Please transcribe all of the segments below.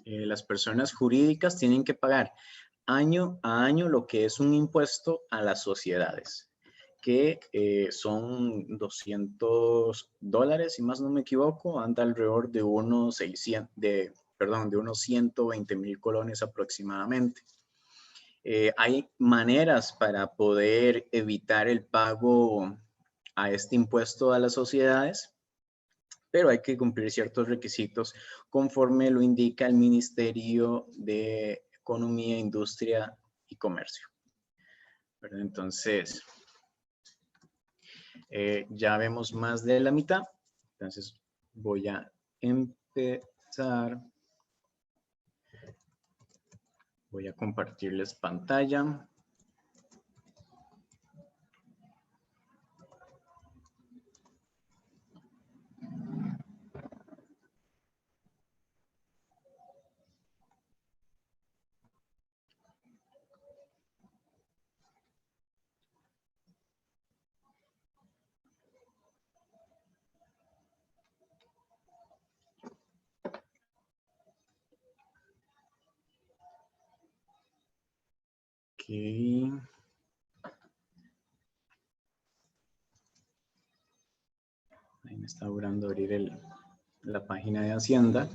las personas jurídicas tienen que pagar año a año lo que es un impuesto a las sociedades, que son $200, si más no me equivoco, anda alrededor de unos 120,000 colones aproximadamente. Hay maneras para poder evitar el pago a este impuesto a las sociedades, pero hay que cumplir ciertos requisitos conforme lo indica el Ministerio de Economía, Industria y Comercio. ¿Verdad? Entonces, ya vemos más de la mitad. Entonces, voy a empezar. Voy a compartirles pantalla. Okay. Ahí me está durando abrir la página de Hacienda.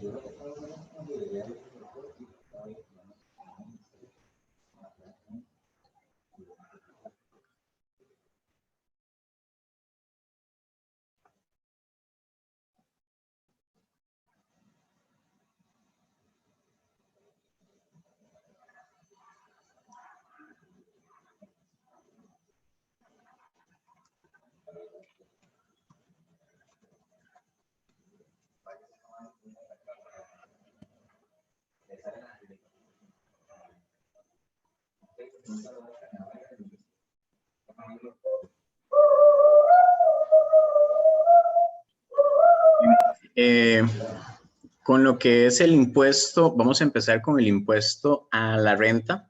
Con lo que es el impuesto, vamos a empezar con el impuesto a la renta.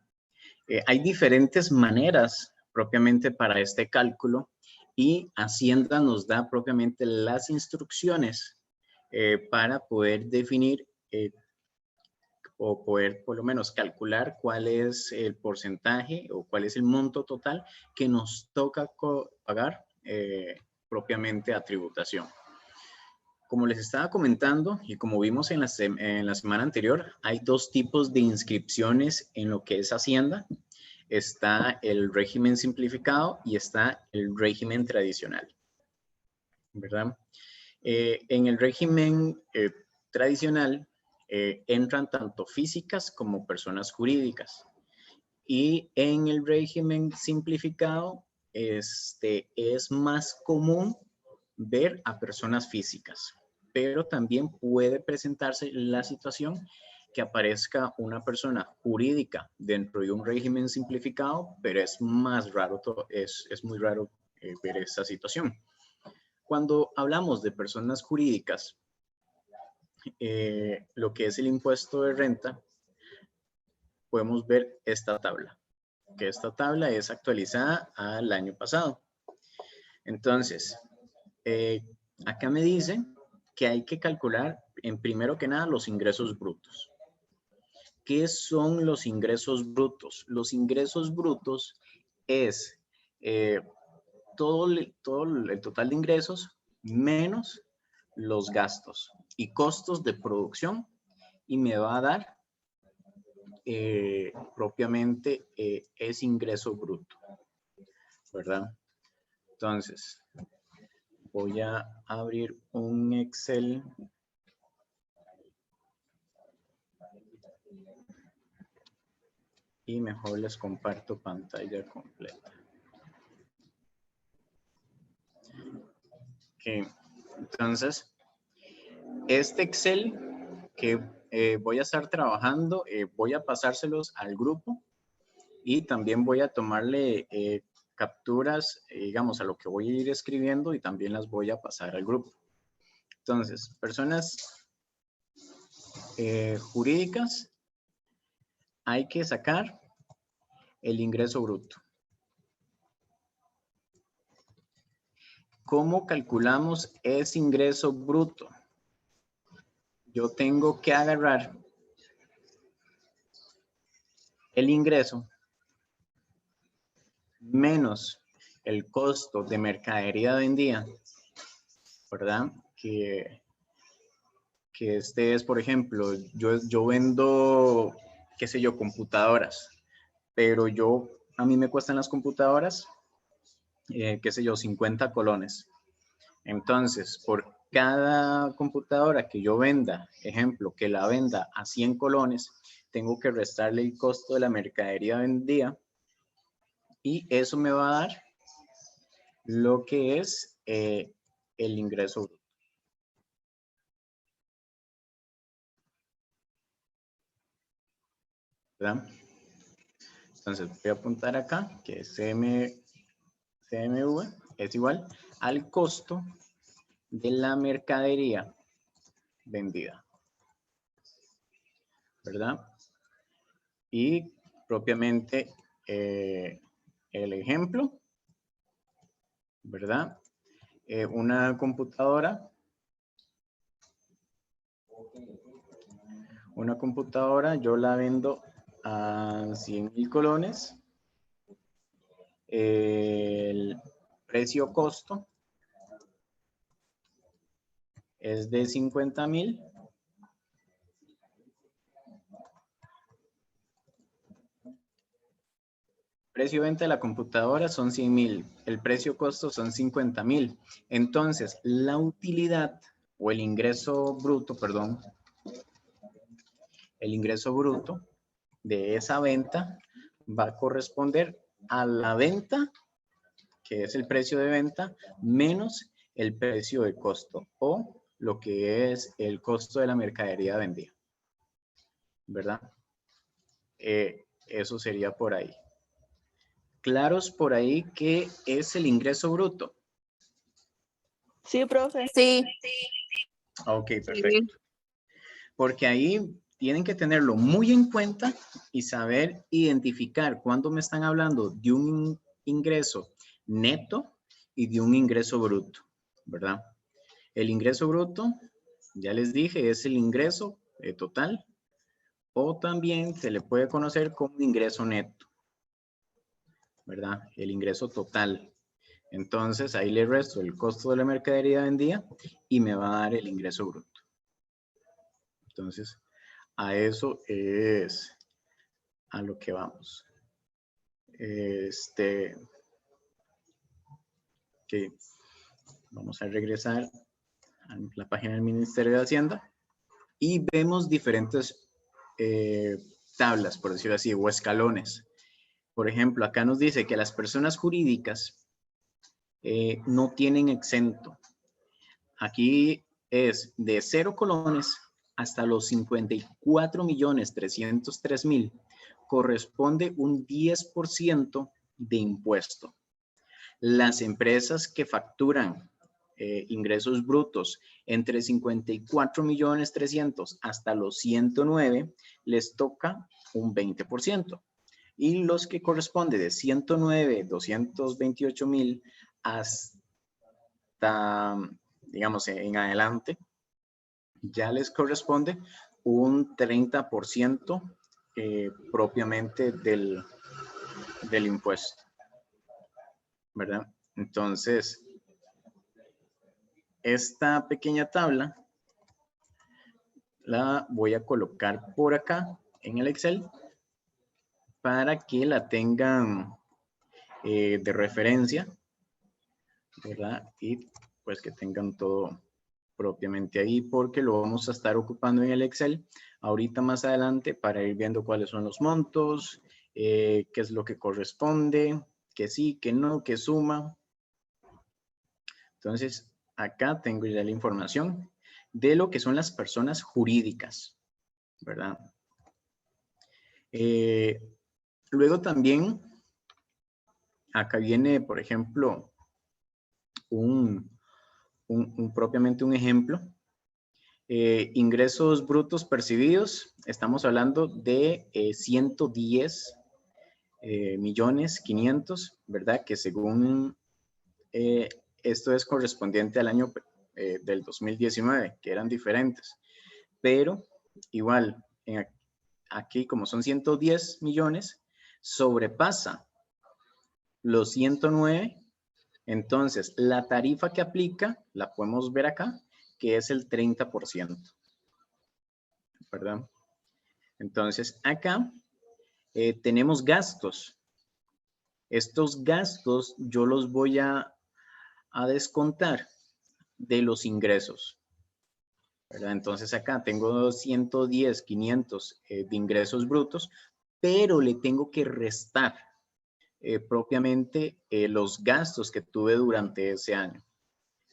Hay diferentes maneras propiamente para este cálculo y Hacienda nos da propiamente las instrucciones para poder definir o poder por lo menos calcular cuál es el porcentaje o cuál es el monto total que nos toca pagar propiamente a tributación. Como les estaba comentando y como vimos en la semana anterior, hay dos tipos de inscripciones en lo que es Hacienda. Está el régimen simplificado y está el régimen tradicional, ¿verdad? En el régimen tradicional entran tanto físicas como personas jurídicas. Y en el régimen simplificado es más común ver a personas físicas, pero también puede presentarse la situación que aparezca una persona jurídica dentro de un régimen simplificado, pero es más raro, es muy raro ver esa situación. Cuando hablamos de personas jurídicas, lo que es el impuesto de renta, podemos ver esta tabla, que esta tabla es actualizada al año pasado. Entonces, acá me dice que hay que calcular, en primero que nada, los ingresos brutos. ¿Qué son los ingresos brutos? Los ingresos brutos es todo el total de ingresos menos los gastos y costos de producción y me va a dar propiamente ese ingreso bruto, ¿verdad? Entonces, voy a abrir un Excel. Y mejor les comparto pantalla completa. Okay. Entonces, este Excel que voy a estar trabajando, voy a pasárselos al grupo y también voy a tomarle capturas, digamos, a lo que voy a ir escribiendo y también las voy a pasar al grupo. Entonces, personas jurídicas, hay que sacar el ingreso bruto. ¿Cómo calculamos ese ingreso bruto? Yo tengo que agarrar el ingreso menos el costo de mercadería vendida, ¿verdad? Que este es, por ejemplo, yo vendo, qué sé yo, computadoras, pero a mí me cuestan las computadoras, qué sé yo, 50 colones. Entonces, por cada computadora que yo venda, ejemplo, que la venda a 100 colones, tengo que restarle el costo de la mercadería vendida y eso me va a dar lo que es el ingreso bruto. ¿Verdad? Entonces voy a apuntar acá que CMV es igual al costo de la mercadería vendida, ¿verdad? Y propiamente el ejemplo, ¿verdad? Una computadora yo la vendo a 100.000 colones. El precio costo es de 50.000. Precio venta de la computadora son 100.000. El precio costo son 50.000. Entonces, la utilidad o el ingreso bruto, perdón, el ingreso bruto de esa venta va a corresponder a la venta, que es el precio de venta, menos el precio de costo o lo que es el costo de la mercadería vendida, ¿verdad? Eso sería por ahí. ¿Claros por ahí qué es el ingreso bruto? Sí, profe. Sí. Ok, perfecto. Porque ahí tienen que tenerlo muy en cuenta y saber identificar cuándo me están hablando de un ingreso neto y de un ingreso bruto, ¿verdad? El ingreso bruto, ya les dije, es el ingreso total o también se le puede conocer como ingreso neto, ¿verdad? El ingreso total. Entonces ahí le resto el costo de la mercadería vendida y me va a dar el ingreso bruto. Entonces, a eso es a lo que vamos. Que vamos a regresar a la página del Ministerio de Hacienda y vemos diferentes tablas, por decirlo así, o escalones. Por ejemplo, acá nos dice que las personas jurídicas no tienen exento. Aquí es de 0 colones hasta los 54.303.000 corresponde un 10% de impuesto. Las empresas que facturan ingresos brutos entre 54.300.000 hasta los 109 les toca un 20%. Y los que corresponde de 109, 228.000 hasta, digamos, en adelante, ya les corresponde un 30% propiamente del impuesto, ¿verdad? Entonces, esta pequeña tabla la voy a colocar por acá en el Excel para que la tengan de referencia, ¿verdad? Y pues que tengan todo propiamente ahí porque lo vamos a estar ocupando en el Excel ahorita más adelante para ir viendo cuáles son los montos, qué es lo que corresponde, que sí, que no, que suma. Entonces, acá tengo ya la información de lo que son las personas jurídicas, ¿verdad? Luego también, acá viene, por ejemplo, propiamente un ejemplo. Ingresos brutos percibidos, estamos hablando de 110 millones 500, ¿verdad? Que según esto es correspondiente al año del 2019, que eran diferentes. Pero igual, aquí como son 110 millones, sobrepasa los 109, entonces la tarifa que aplica, la podemos ver acá, que es el 30%, ¿verdad? Entonces acá tenemos gastos. Estos gastos yo los voy a descontar de los ingresos, ¿verdad? Entonces acá tengo 110, 500 de ingresos brutos, pero le tengo que restar propiamente los gastos que tuve durante ese año,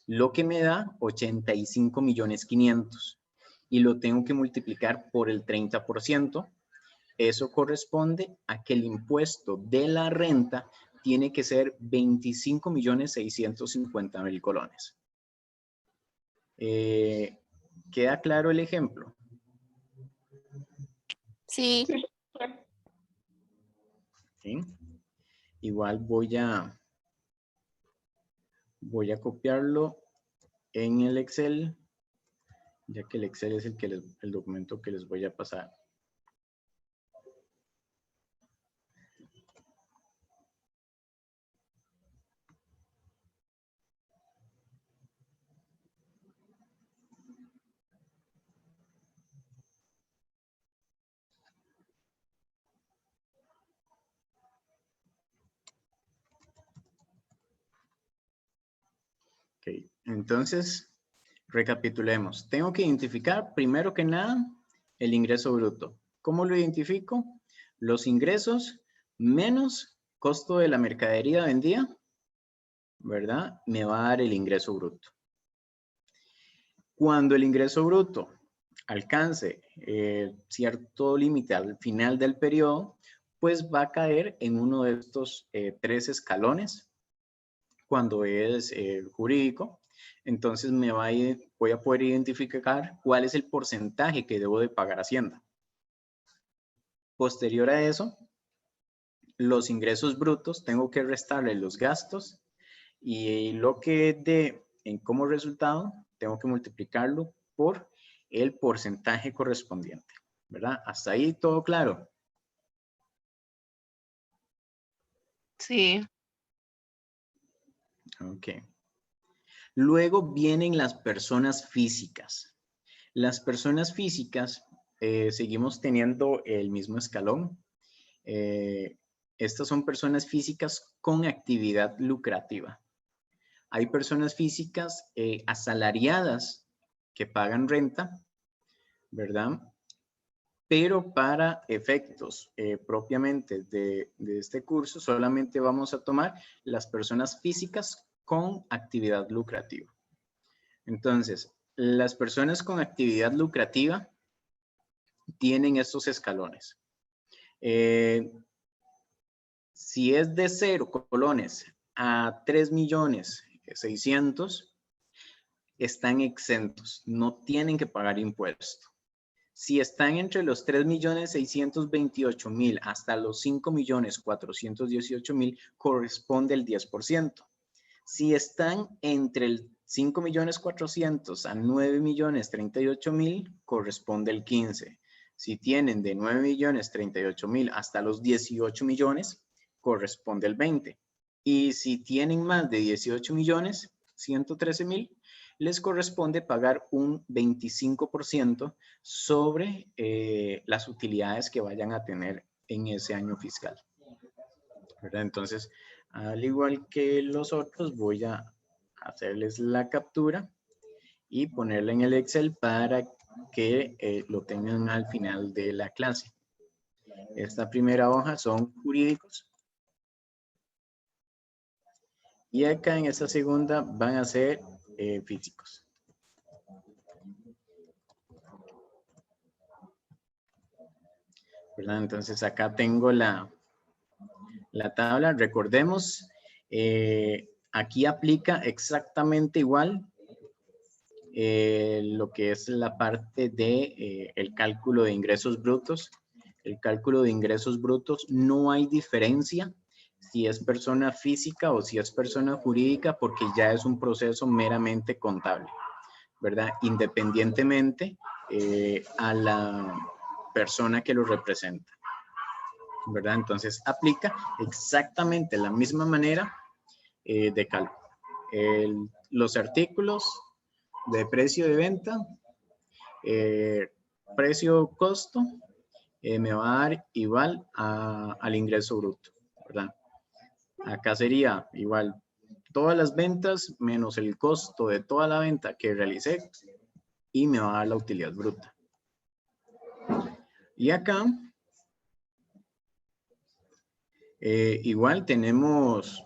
lo que me da 85 millones 500 y lo tengo que multiplicar por el 30%. Eso corresponde a que el impuesto de la renta tiene que ser 25 millones 650 mil colones. ¿Queda claro el ejemplo? Sí. ¿Sí? Igual voy a copiarlo en el Excel, ya que el Excel es el documento que les voy a pasar. Ok, entonces recapitulemos. Tengo que identificar primero que nada el ingreso bruto. ¿Cómo lo identifico? Los ingresos menos costo de la mercadería vendida, ¿verdad? Me va a dar el ingreso bruto. Cuando el ingreso bruto alcance cierto límite al final del periodo, pues va a caer en uno de estos 3 escalones cuando es jurídico. Entonces voy a poder identificar cuál es el porcentaje que debo de pagar a Hacienda. Posterior a eso, los ingresos brutos tengo que restarle los gastos y lo que dé como resultado tengo que multiplicarlo por el porcentaje correspondiente, ¿verdad? Hasta ahí todo claro. Sí. Ok. Luego vienen las personas físicas. Las personas físicas seguimos teniendo el mismo escalón. Estas son personas físicas con actividad lucrativa. Hay personas físicas asalariadas que pagan renta, ¿verdad? Pero para efectos propiamente de este curso, solamente vamos a tomar las personas físicas con actividad lucrativa. Entonces, las personas con actividad lucrativa tienen estos escalones. Si es de 0 colones a 3.600.000, están exentos, no tienen que pagar impuesto. Si están entre los 3.628.000 hasta los 5.418.000, corresponde el 10%. Si están entre el 5.400.000 a 9.038.000, corresponde el 15%. Si tienen de 9.038.000 hasta los 18 millones, corresponde el 20%. Y si tienen más de 18.113.000, les corresponde pagar un 25% sobre las utilidades que vayan a tener en ese año fiscal, ¿verdad? Entonces, al igual que los otros, voy a hacerles la captura y ponerla en el Excel para que lo tengan al final de la clase. Esta primera hoja son jurídicos. Y acá en esta segunda van a ser físicos. ¿Verdad? Entonces acá tengo la tabla. Recordemos, aquí aplica exactamente igual lo que es la parte de el cálculo de ingresos brutos. El cálculo de ingresos brutos no hay diferencia si es persona física o si es persona jurídica, porque ya es un proceso meramente contable, ¿verdad? Independientemente a la persona que lo representa, ¿verdad? Entonces aplica exactamente la misma manera de cálculo. Los artículos de precio de venta, precio-costo, me va a dar igual al ingreso bruto, ¿verdad? Acá sería igual todas las ventas menos el costo de toda la venta que realicé y me va a dar la utilidad bruta. Y acá igual tenemos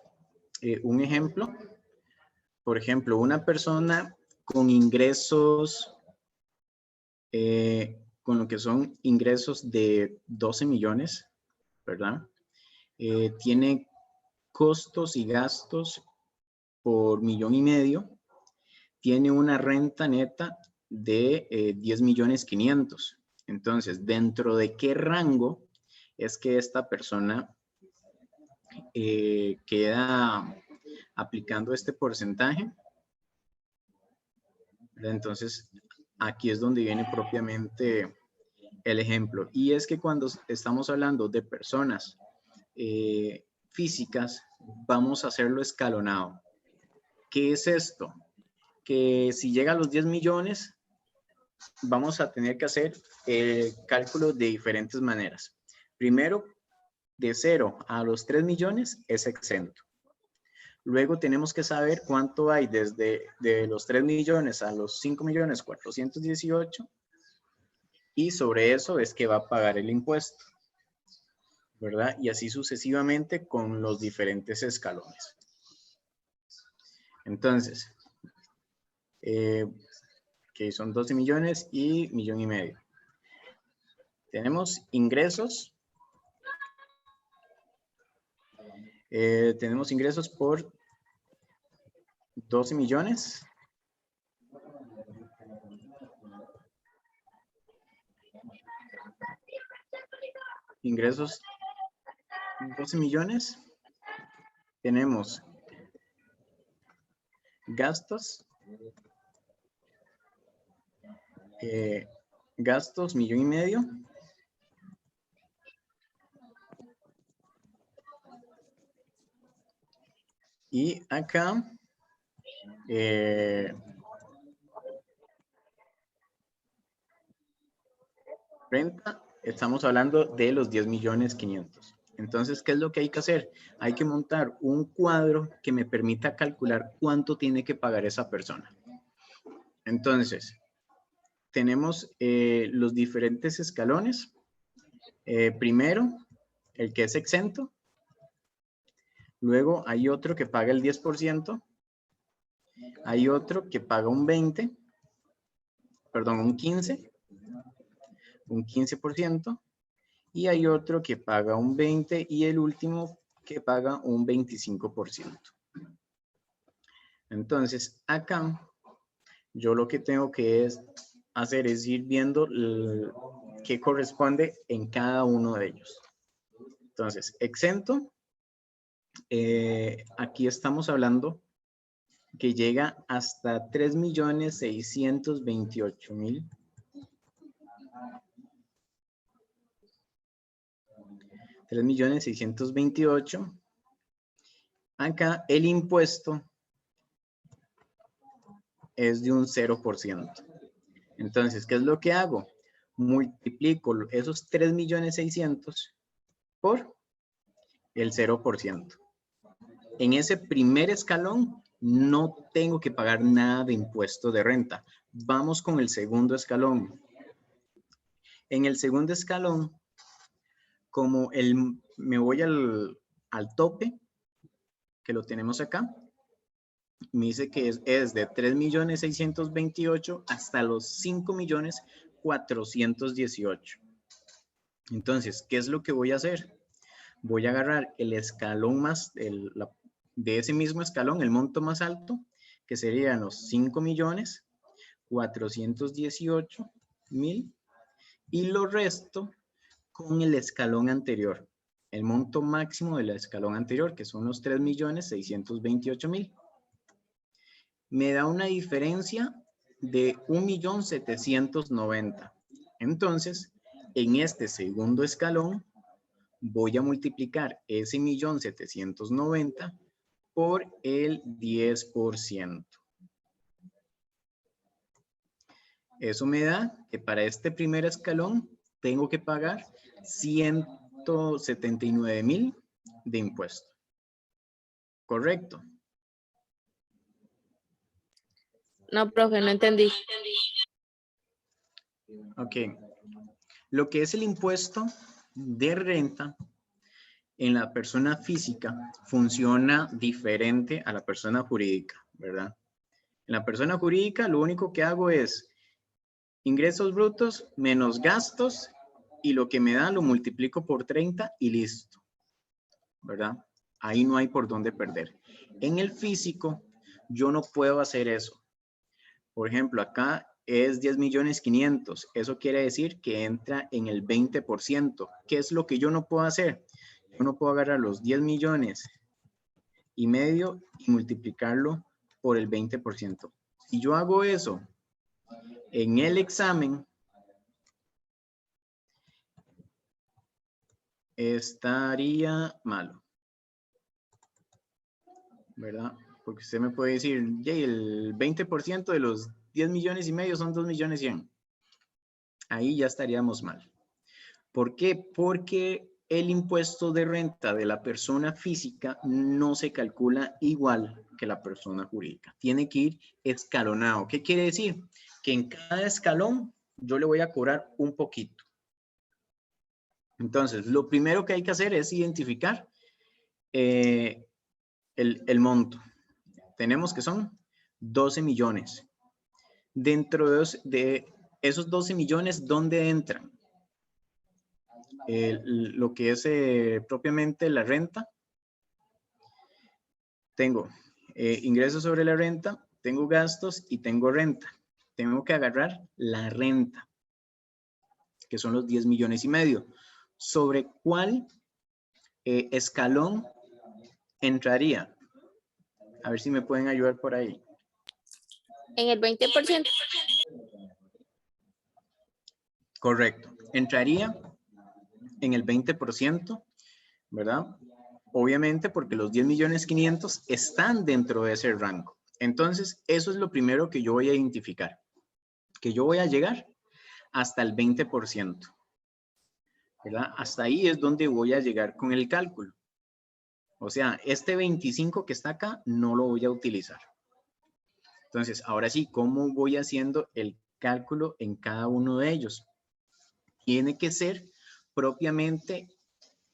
un ejemplo. Por ejemplo, una persona con ingresos, con lo que son ingresos de 12 millones, ¿verdad? Tiene costos y gastos por 1,5 millones. Tiene una renta neta de 10,500,000. Entonces, ¿dentro de qué rango es que esta persona queda aplicando este porcentaje? Entonces, aquí es donde viene propiamente el ejemplo. Y es que cuando estamos hablando de personas físicas, vamos a hacerlo escalonado. ¿Qué es esto? Que si llega a los 10 millones, vamos a tener que hacer el cálculo de diferentes maneras. Primero, de 0 a los 3 millones es exento. Luego tenemos que saber cuánto hay desde de los 3 millones a los 5,418,000 y sobre eso es que va a pagar el impuesto, ¿verdad? Y así sucesivamente con los diferentes escalones. Entonces, que son 12 millones y 1,5 millones. Tenemos ingresos. Tenemos ingresos por 12 millones. Ingresos 12 millones. Tenemos gastos. Gastos 1,5 millones. Y acá renta, estamos hablando de los 10,500,000. Entonces, ¿qué es lo que hay que hacer? Hay que montar un cuadro que me permita calcular cuánto tiene que pagar esa persona. Entonces, tenemos los diferentes escalones. Primero, el que es exento. Luego hay otro que paga el 10%. Hay otro que paga un 20%. Perdón, un 15%. Un 15%. Y hay otro que paga un 20% y el último que paga un 25%. Entonces, acá yo lo que tengo que hacer es ir viendo qué corresponde en cada uno de ellos. Entonces, exento, aquí estamos hablando que llega hasta 3,628,000. 3,628,000. Acá el impuesto es de un 0%. Entonces, ¿qué es lo que hago? Multiplico esos 3,600,000 por el 0%. En ese primer escalón no tengo que pagar nada de impuesto de renta. Vamos con el segundo escalón. En el segundo escalón, como me voy al tope, que lo tenemos acá, me dice que es de 3,628,000 hasta los 5,418,000. Entonces, ¿qué es lo que voy a hacer? Voy a agarrar el escalón más, de ese mismo escalón, el monto más alto, que serían los 5,418,000, y lo resto con el escalón anterior, el monto máximo del escalón anterior, que son los 3,628,000. Me da una diferencia de 1,790,000. Entonces, En este segundo escalón voy a multiplicar ese 1.790.000 por el 10%. Eso me da que para este primer escalón tengo que pagar 179.000 de impuesto. ¿Correcto? No, profe, no entendí. Ok. Lo que es el impuesto de renta en la persona física funciona diferente a la persona jurídica, ¿verdad? En la persona jurídica lo único que hago es ingresos brutos menos gastos y lo que me da lo multiplico por 30 y listo, ¿verdad? Ahí no hay por dónde perder. En el físico yo no puedo hacer eso. Por ejemplo, acá es 10.500.000. Eso quiere decir que entra en el 20%. ¿Qué es lo que yo no puedo hacer? Yo no puedo agarrar los 10.500.000 y multiplicarlo por el 20%. Si yo hago eso en el examen, estaría malo, ¿verdad? Porque usted me puede decir, Jay, el 20% de los 10.500.000 son 2.100.000. Ahí ya estaríamos mal. ¿Por qué? Porque el impuesto de renta de la persona física no se calcula igual que la persona jurídica. Tiene que ir escalonado. ¿Qué quiere decir? Que en cada escalón yo le voy a cobrar un poquito. Entonces, lo primero que hay que hacer es identificar el monto. Tenemos que son 12 millones. Dentro de esos 12 millones, ¿dónde entran? Lo que es propiamente la renta. Tengo ingresos sobre la renta, tengo gastos y tengo renta. Tengo que agarrar la renta, que son los 10.500.000. ¿Sobre cuál escalón entraría? A ver si me pueden ayudar por ahí. En el 20%. Correcto. Entraría en el 20%, ¿verdad? Obviamente porque los 10.500.000 están dentro de ese rango. Entonces, eso es lo primero que yo voy a identificar. Que yo voy a llegar hasta el 20%. ¿Verdad? Hasta ahí es donde voy a llegar con el cálculo. O sea, este 25 que está acá no lo voy a utilizar. Entonces, ahora sí, ¿cómo voy haciendo el cálculo en cada uno de ellos? Tiene que ser propiamente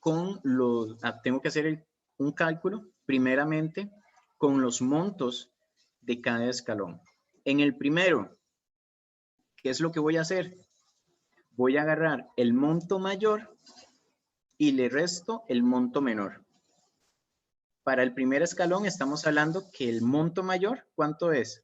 con los, tengo que hacer un cálculo primeramente con los montos de cada escalón. En el primero, ¿qué es lo que voy a hacer? Voy a agarrar el monto mayor y le resto el monto menor. Para el primer escalón estamos hablando que el monto mayor, ¿cuánto es?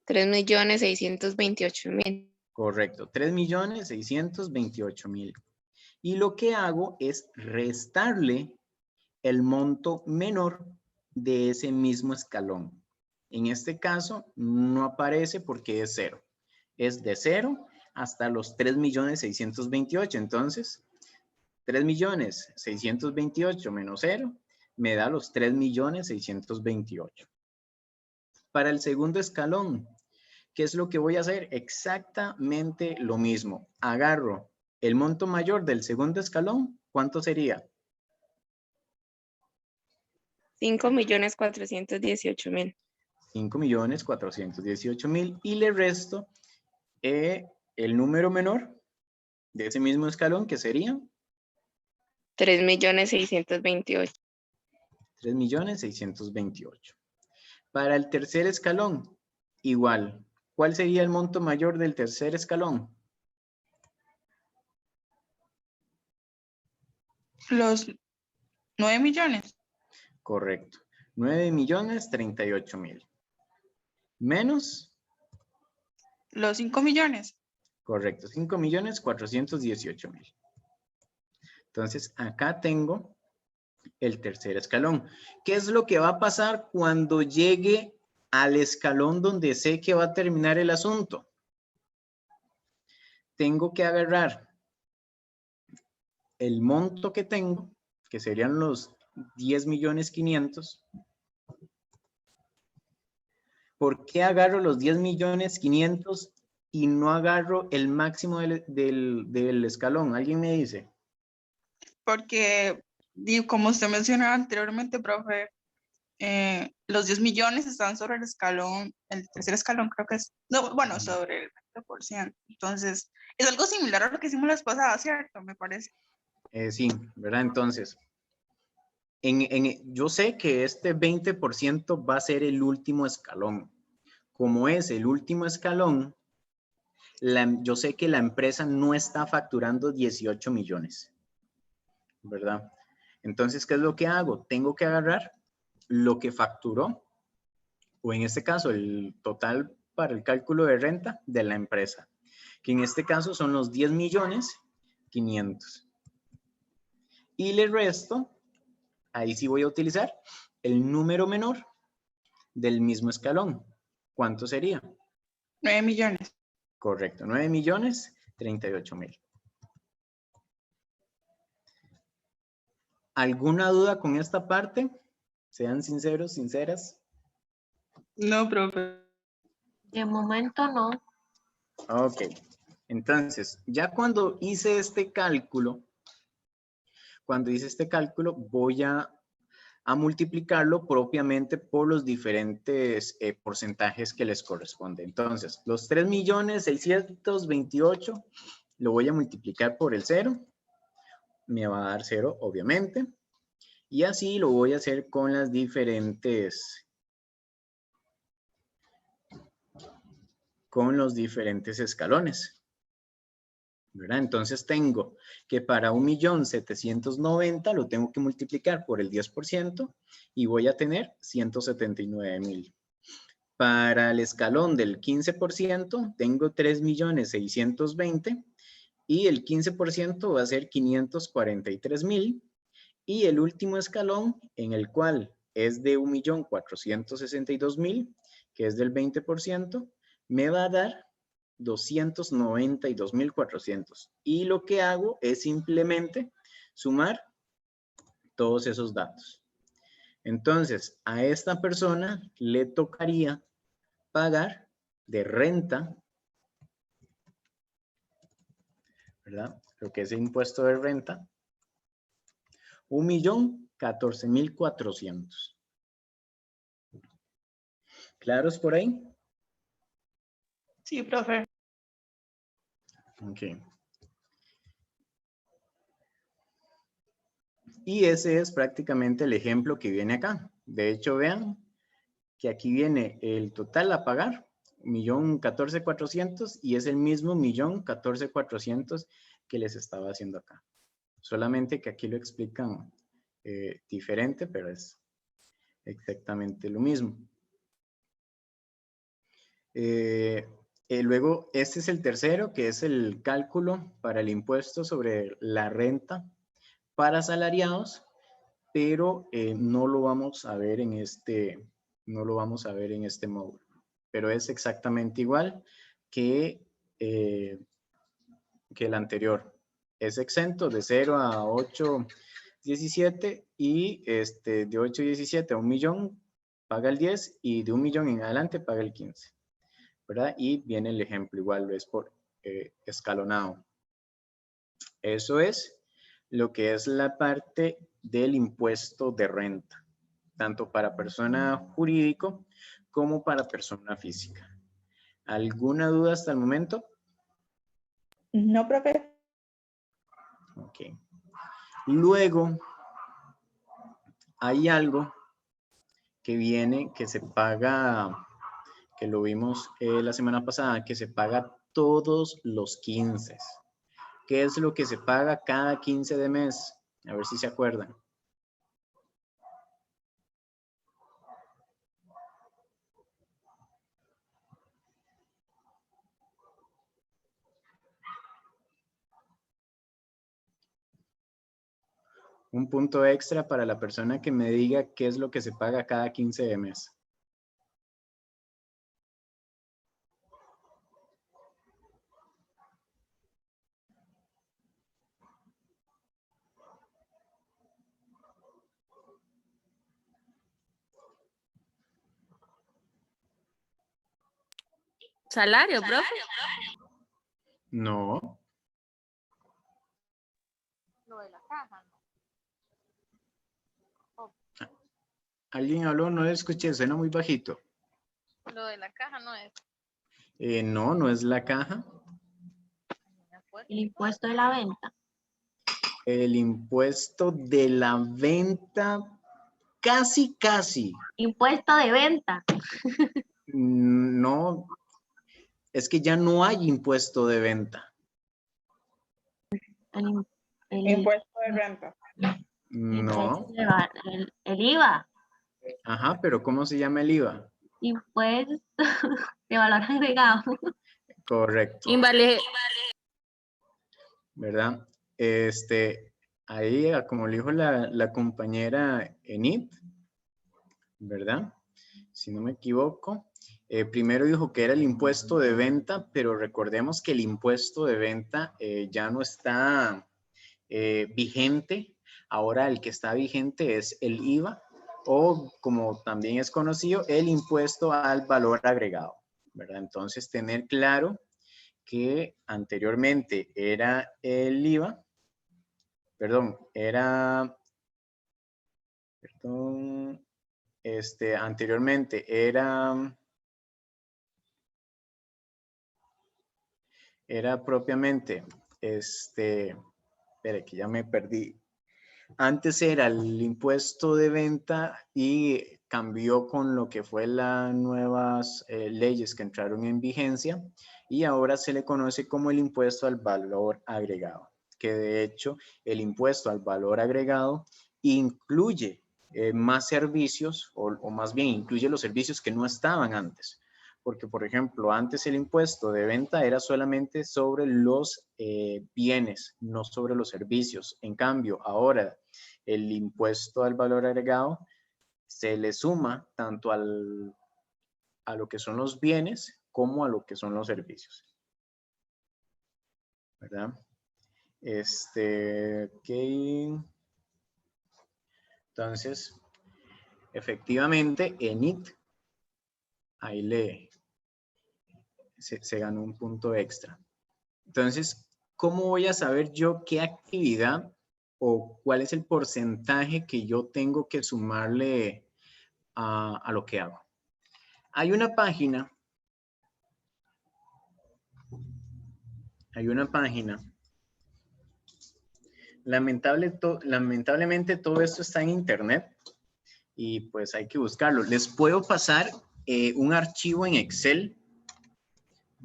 $3.628.000. Correcto, 3.628.000. Y lo que hago es restarle el monto menor de ese mismo escalón. En este caso no aparece porque es 0. Es de 0 hasta los 3.628.000. Entonces, 3.628.000 menos 0 me da los 3.628.000. Para el segundo escalón, ¿qué es lo que voy a hacer? Exactamente lo mismo. Agarro el monto mayor del segundo escalón. ¿Cuánto sería? 5.418.000. 5.418.000 y le resto el número menor de ese mismo escalón, que sería 3.628.000. 3.628.000. Para el tercer escalón, igual. ¿Cuál sería el monto mayor del tercer escalón? Los 9 millones. Correcto. 9.038.000. Menos. Los 5 millones. Correcto. 5.418.000. Entonces, acá tengo el tercer escalón. ¿Qué es lo que va a pasar cuando llegue al escalón donde sé que va a terminar el asunto. Tengo que agarrar el monto que tengo, que serían los 10.500.000. ¿Por qué agarro los 10.500.000 y no agarro el máximo del escalón? ¿Alguien me dice? Porque, como usted mencionaba anteriormente, profe, los 10 millones están sobre el escalón, el tercer escalón creo que es, no, bueno, sobre el 20%. Entonces, es algo similar a lo que hicimos la vez pasada, ¿cierto? Me parece. Sí, ¿verdad? Entonces, yo sé que este 20% va a ser el último escalón. Como es el último escalón, yo sé que la empresa no está facturando 18 millones, ¿verdad? Entonces, ¿qué es lo que hago? Tengo que agarrar lo que facturó, o en este caso, el total para el cálculo de renta de la empresa, que en este caso son los 10.500.000. Y le resto, ahí sí voy a utilizar el número menor del mismo escalón. ¿Cuánto sería? 9 millones. Correcto, 9.038.000. ¿Alguna duda con esta parte? Sean sinceros, sinceras. No, profe. De momento no. Ok, entonces, ya cuando hice este cálculo, voy a multiplicarlo propiamente por los diferentes porcentajes que les corresponde. Entonces, los 3.628.000 lo voy a multiplicar por el 0. Me va a dar 0, obviamente. Y así lo voy a hacer con las diferentes, con los diferentes escalones, ¿verdad? Entonces tengo que para 1.790.000 lo tengo que multiplicar por el 10% y voy a tener 179.000. Para el escalón del 15% tengo 3.620.000 y el 15% va a ser 543.000. Y el último escalón, en el cual es de 1.462.000, que es del 20%, me va a dar 292.400. Y lo que hago es simplemente sumar todos esos datos. Entonces, a esta persona le tocaría pagar de renta, ¿verdad? Lo que es el impuesto de renta, 1.014.400. ¿Claros por ahí? Sí, profe. Ok. Y ese es prácticamente el ejemplo que viene acá. De hecho, vean que aquí viene el total a pagar, 1.014.400, y es el mismo 1.014.400 que les estaba haciendo acá. Solamente que aquí lo explican diferente, pero es exactamente lo mismo. Luego, este es el tercero, que es el cálculo para el impuesto sobre la renta para asalariados, pero no lo vamos a ver en este módulo. Pero es exactamente igual que el anterior. Es exento de 0 a 8.17 y de 8.17 a 1.000.000 paga el 10 y de 1.000.000 en adelante paga el 15. ¿Verdad? Y viene el ejemplo igual, es por escalonado. Eso es lo que es la parte del impuesto de renta, tanto para persona jurídico como para persona física. ¿Alguna duda hasta el momento? No, profe. Ok. Luego, hay algo que viene, que se paga, que lo vimos la semana pasada, que se paga todos los 15. ¿Qué es lo que se paga cada 15 de mes? A ver si se acuerdan. Un punto extra para la persona que me diga qué es lo que se paga cada 15 de mes. Salario, profe. No. Lo de la caja, ¿no? ¿Alguien habló? No le escuché, suena muy bajito. Lo de la caja no es. No, no es la caja. El impuesto de la venta. El impuesto de la venta, casi, casi. Impuesto de venta. No, es que ya no hay impuesto de venta. El Impuesto de renta. No. el IVA. Ajá, pero ¿cómo se llama el IVA? Impuesto de valor agregado. Correcto, Invale- ¿verdad? Ahí, como le dijo la compañera Enid, ¿verdad? Si no me equivoco. Primero dijo que era el impuesto de venta, pero recordemos que el impuesto de venta ya no está vigente. Ahora el que está vigente es el IVA o, como también es conocido, el impuesto al valor agregado, ¿verdad? Entonces, tener claro que anteriormente era el IVA, perdón, anteriormente era propiamente, espere que ya me perdí. Antes era el impuesto de venta y cambió con lo que fue las nuevas leyes que entraron en vigencia y ahora se le conoce como el impuesto al valor agregado, que de hecho el impuesto al valor agregado incluye más servicios o más bien incluye los servicios que no estaban antes. Porque, por ejemplo, antes el impuesto de venta era solamente sobre los bienes, no sobre los servicios. En cambio, ahora el impuesto al valor agregado se le suma tanto a lo que son los bienes como a lo que son los servicios. ¿Verdad? Ok. Entonces, efectivamente, ENIT, ahí se ganó un punto extra. Entonces, ¿cómo voy a saber yo qué actividad o cuál es el porcentaje que yo tengo que sumarle a lo que hago? Hay una página. Lamentablemente todo esto está en internet y pues hay que buscarlo. Les puedo pasar un archivo en Excel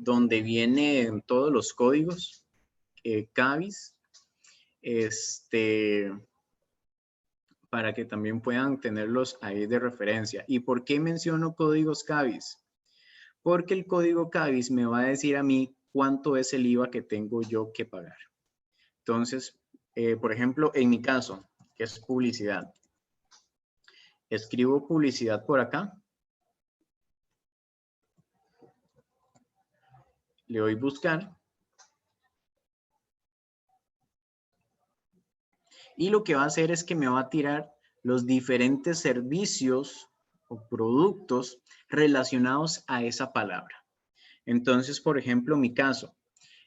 donde vienen todos los códigos CABIS, para que también puedan tenerlos ahí de referencia. ¿Y por qué menciono códigos CABIS? Porque el código CABIS me va a decir a mí cuánto es el IVA que tengo yo que pagar. Entonces, por ejemplo, en mi caso, que es publicidad, escribo publicidad por acá, le doy buscar y lo que va a hacer es que me va a tirar los diferentes servicios o productos relacionados a esa palabra. Entonces, por ejemplo, mi caso,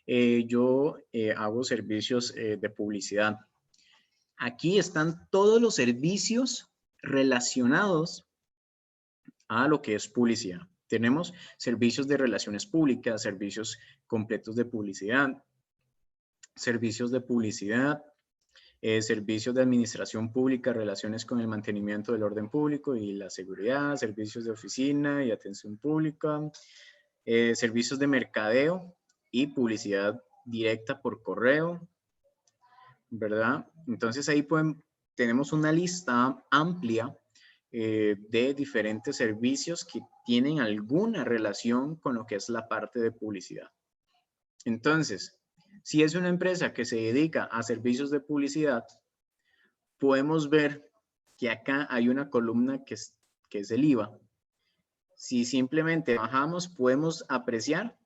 yo hago servicios de publicidad. Aquí están todos los servicios relacionados a lo que es publicidad. Tenemos servicios de relaciones públicas, servicios completos de publicidad, servicios de publicidad, servicios de administración pública, relaciones con el mantenimiento del orden público y la seguridad, servicios de oficina y atención pública, servicios de mercadeo y publicidad directa por correo, ¿verdad? Entonces ahí tenemos una lista amplia de diferentes servicios que tienen alguna relación con lo que es la parte de publicidad. Entonces, si es una empresa que se dedica a servicios de publicidad, podemos ver que acá hay una columna que es el IVA. Si simplemente bajamos, podemos apreciar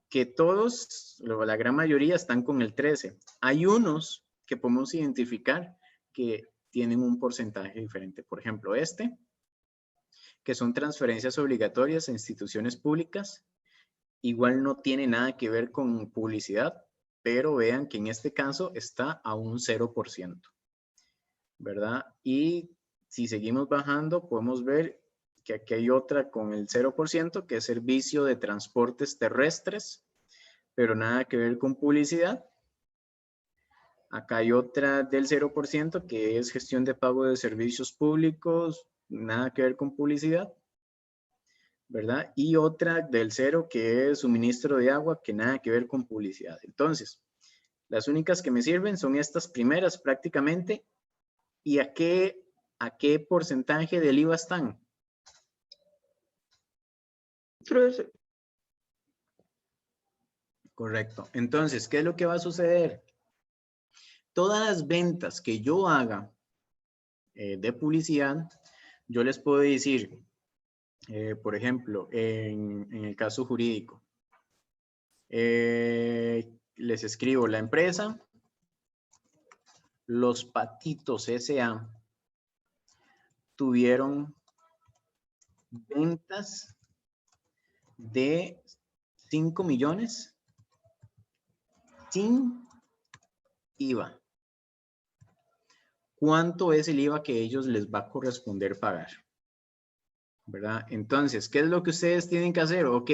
que todos, la gran mayoría están con el 13. Hay unos que podemos identificar que tienen un porcentaje diferente. Por ejemplo, que son transferencias obligatorias a instituciones públicas, igual no tiene nada que ver con publicidad, pero vean que en este caso está a un 0%, ¿verdad? Y si seguimos bajando, podemos ver que aquí hay otra con el 0%, que es servicio de transportes terrestres, pero nada que ver con publicidad. Acá hay otra del 0%, que es gestión de pago de servicios públicos, nada que ver con publicidad, ¿verdad? Y otra del 0, que es suministro de agua, que nada que ver con publicidad. Entonces, las únicas que me sirven son estas primeras prácticamente. ¿Y a qué porcentaje del IVA están? 13. Correcto. Entonces, ¿qué es lo que va a suceder? Todas las ventas que yo haga de publicidad, yo les puedo decir, por ejemplo, en el caso jurídico, les escribo la empresa, Los Patitos S.A. tuvieron ventas de 5 millones sin IVA. ¿Cuánto es el IVA que ellos les va a corresponder pagar? ¿Verdad? Entonces, ¿qué es lo que ustedes tienen que hacer? Ok,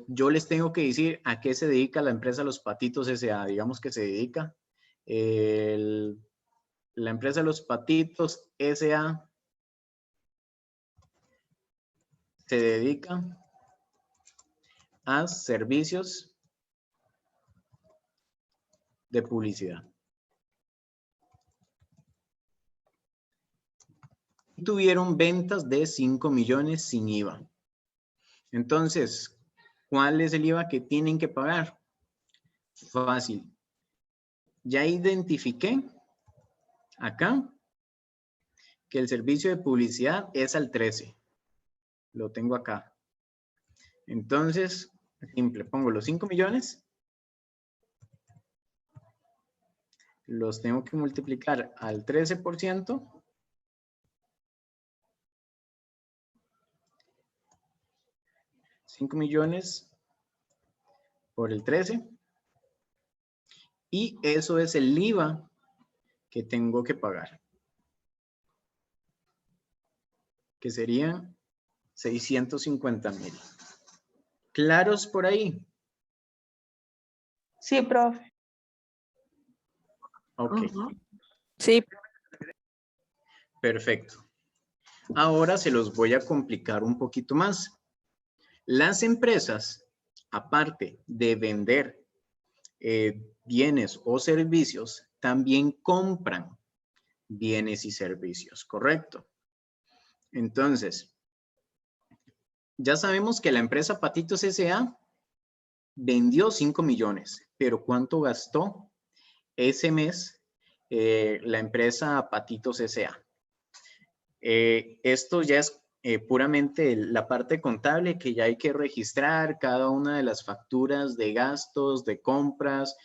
yo les tengo que decir a qué se dedica la empresa Los Patitos S.A. Digamos que se dedica, la empresa Los Patitos S.A. se dedica a servicios de publicidad. Tuvieron ventas de 5 millones sin IVA. Entonces, ¿cuál es el IVA que tienen que pagar? Fácil. Ya identifiqué acá que el servicio de publicidad es al 13. Lo tengo acá. Entonces, simple, pongo los 5 millones. Los tengo que multiplicar al 13%. 5 millones por el 13. Y eso es el IVA que tengo que pagar, que serían 650,000. ¿Claros por ahí? Sí, profe. Ok. Sí. Perfecto. Ahora se los voy a complicar un poquito más. Las empresas, aparte de vender bienes o servicios, también compran bienes y servicios, ¿correcto? Entonces, ya sabemos que la empresa Patitos S.A. vendió 5 millones, pero ¿cuánto gastó ese mes la empresa Patitos S.A.? Esto ya es puramente la parte contable, que ya hay que registrar cada una de las facturas de gastos, de compras,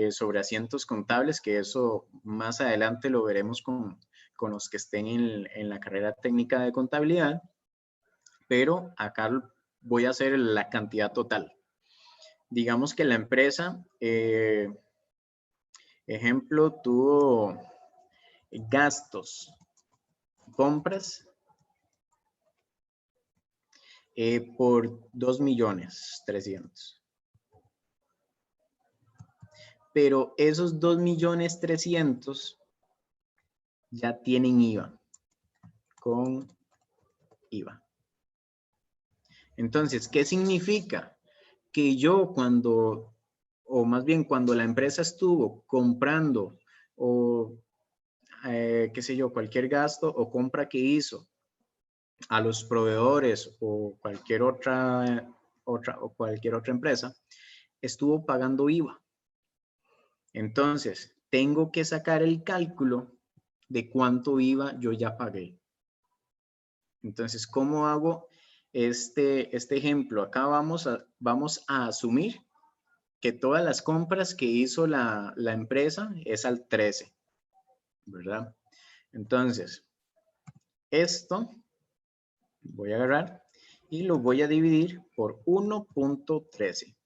sobre asientos contables, que eso más adelante lo veremos con los que estén en la carrera técnica de contabilidad, pero acá voy a hacer la cantidad total. Digamos que la empresa, ejemplo, tuvo gastos, compras, por 2.300.000. Pero esos 2.300.000 ya tienen IVA, con IVA. Entonces, ¿qué significa? Que yo cuando, o más bien cuando la empresa estuvo comprando o qué sé yo, cualquier gasto o compra que hizo a los proveedores o cualquier otra empresa, estuvo pagando IVA. Entonces, tengo que sacar el cálculo de cuánto IVA yo ya pagué. Entonces, ¿cómo hago este ejemplo? Acá vamos a asumir que todas las compras que hizo la empresa es al 13, ¿verdad? Entonces, esto voy a agarrar y lo voy a dividir por 1.13.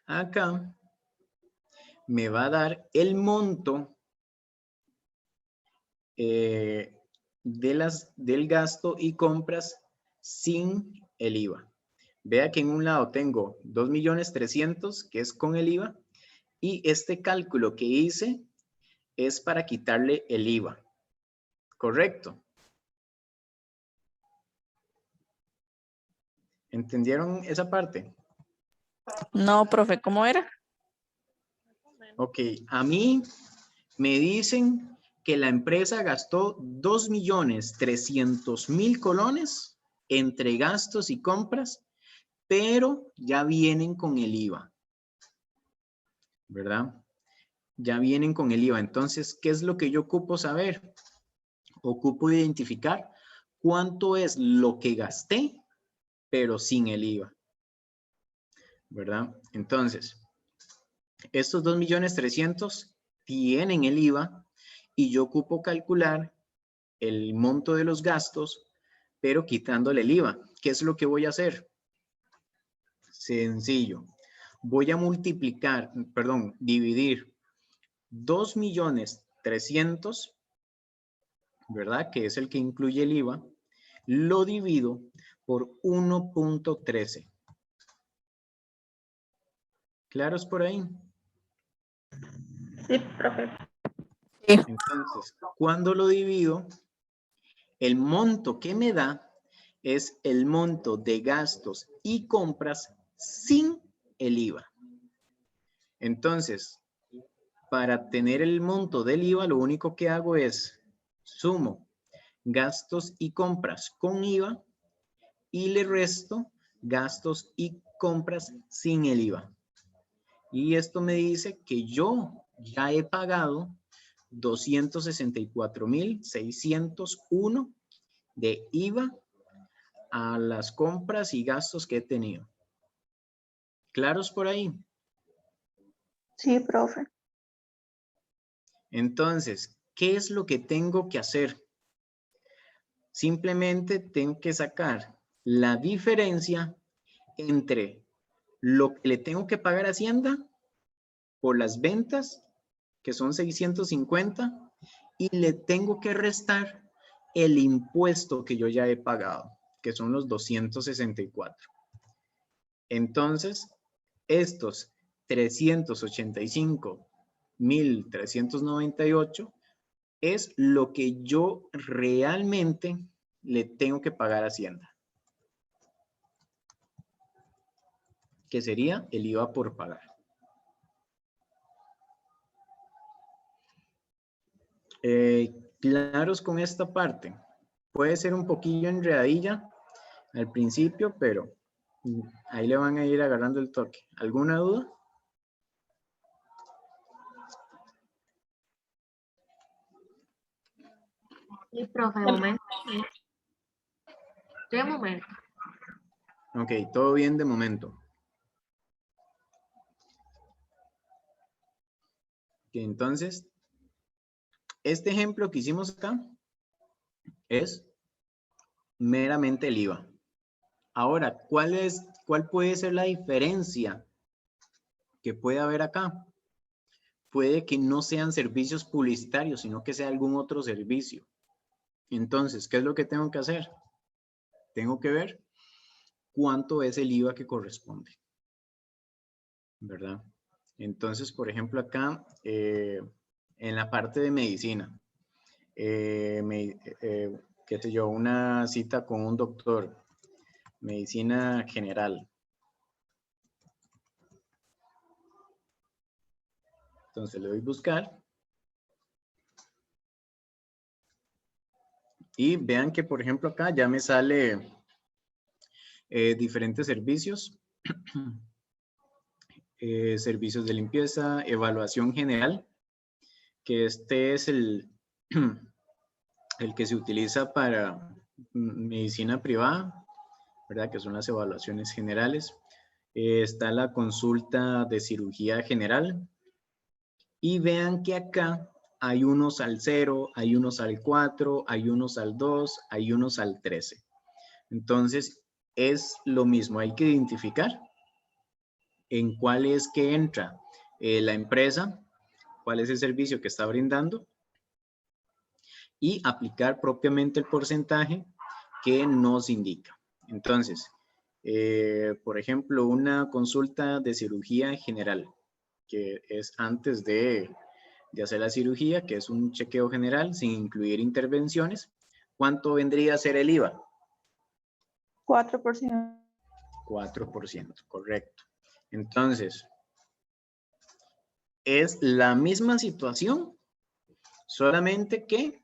Acá me va a dar el monto del gasto y compras sin el IVA. Vea que en un lado tengo 2.300.000, que es con el IVA, y este cálculo que hice es para quitarle el IVA. ¿Correcto? ¿Entendieron esa parte? No, profe, ¿cómo era? Ok, a mí me dicen que la empresa gastó 2.300.000 colones entre gastos y compras, pero ya vienen con el IVA, ¿verdad? Ya vienen con el IVA. Entonces, ¿qué es lo que yo ocupo saber? Ocupo identificar cuánto es lo que gasté, pero sin el IVA, ¿verdad? Entonces, estos 2.300.000 tienen el IVA y yo ocupo calcular el monto de los gastos, pero quitándole el IVA. ¿Qué es lo que voy a hacer? Sencillo. Voy a dividir 2.300.000, ¿verdad? Que es el que incluye el IVA. Lo divido por 1.13. ¿Claros por ahí? Sí, profe. Entonces, cuando lo divido, el monto que me da es el monto de gastos y compras sin el IVA. Entonces, para tener el monto del IVA, lo único que hago es sumo gastos y compras con IVA y le resto gastos y compras sin el IVA. Y esto me dice que yo ya he pagado 264.601 de IVA a las compras y gastos que he tenido. ¿Claros por ahí? Sí, profe. Entonces, ¿qué es lo que tengo que hacer? Simplemente tengo que sacar la diferencia entre lo que le tengo que pagar a Hacienda por las ventas, que son 650, y le tengo que restar el impuesto que yo ya he pagado, que son los 264. Entonces, estos 385.398 es lo que yo realmente le tengo que pagar a Hacienda, que sería el IVA por pagar. Claros con esta parte. Puede ser un poquillo enredadilla al principio, pero ahí le van a ir agarrando el toque. ¿Alguna duda? Sí, profe, de momento. De momento. Ok, todo bien de momento. Okay, entonces, este ejemplo que hicimos acá es meramente el IVA. Ahora, ¿cuál puede ser la diferencia que puede haber acá? Puede que no sean servicios publicitarios, sino que sea algún otro servicio. Entonces, ¿qué es lo que tengo que hacer? Tengo que ver cuánto es el IVA que corresponde, ¿verdad? Entonces, por ejemplo, acá, en la parte de medicina, qué sé yo, una cita con un doctor, medicina general. Entonces le doy buscar. Y vean que, por ejemplo, acá ya me sale diferentes servicios. Servicios de limpieza, evaluación general, que este es el que se utiliza para medicina privada, ¿verdad? Que son las evaluaciones generales. Está la consulta de cirugía general. Y vean que acá hay unos al 0, hay unos al 4, hay unos al 2, hay unos al 13. Entonces, es lo mismo, hay que identificar en cuál es que entra la empresa, cuál es el servicio que está brindando y aplicar propiamente el porcentaje que nos indica. Entonces, por ejemplo, una consulta de cirugía general, que es antes de hacer la cirugía, que es un chequeo general sin incluir intervenciones, ¿cuánto vendría a ser el IVA? 4%. 4%, correcto. Entonces, es la misma situación, solamente que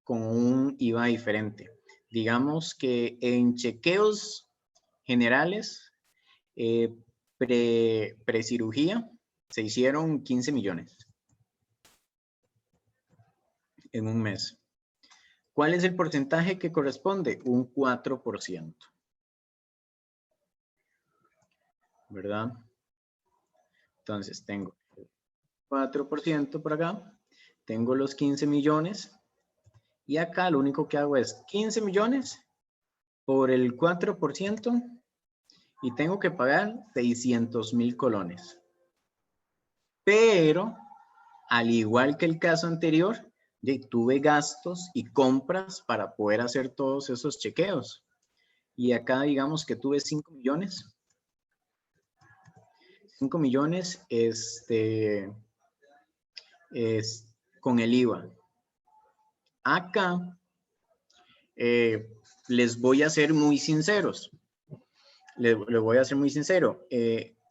con un IVA diferente. Digamos que en chequeos generales, pre-cirugía, se hicieron 15 millones en un mes. ¿Cuál es el porcentaje que corresponde? Un 4%. ¿Verdad? Entonces tengo 4% por acá, tengo los 15 millones y acá lo único que hago es 15 millones por el 4% y tengo que pagar 600,000 colones. Pero, al igual que el caso anterior, tuve gastos y compras para poder hacer todos esos chequeos. Y acá digamos que tuve 5 millones. 5 millones es con el IVA. Acá les voy a ser muy sinceros. Les voy a ser muy sincero.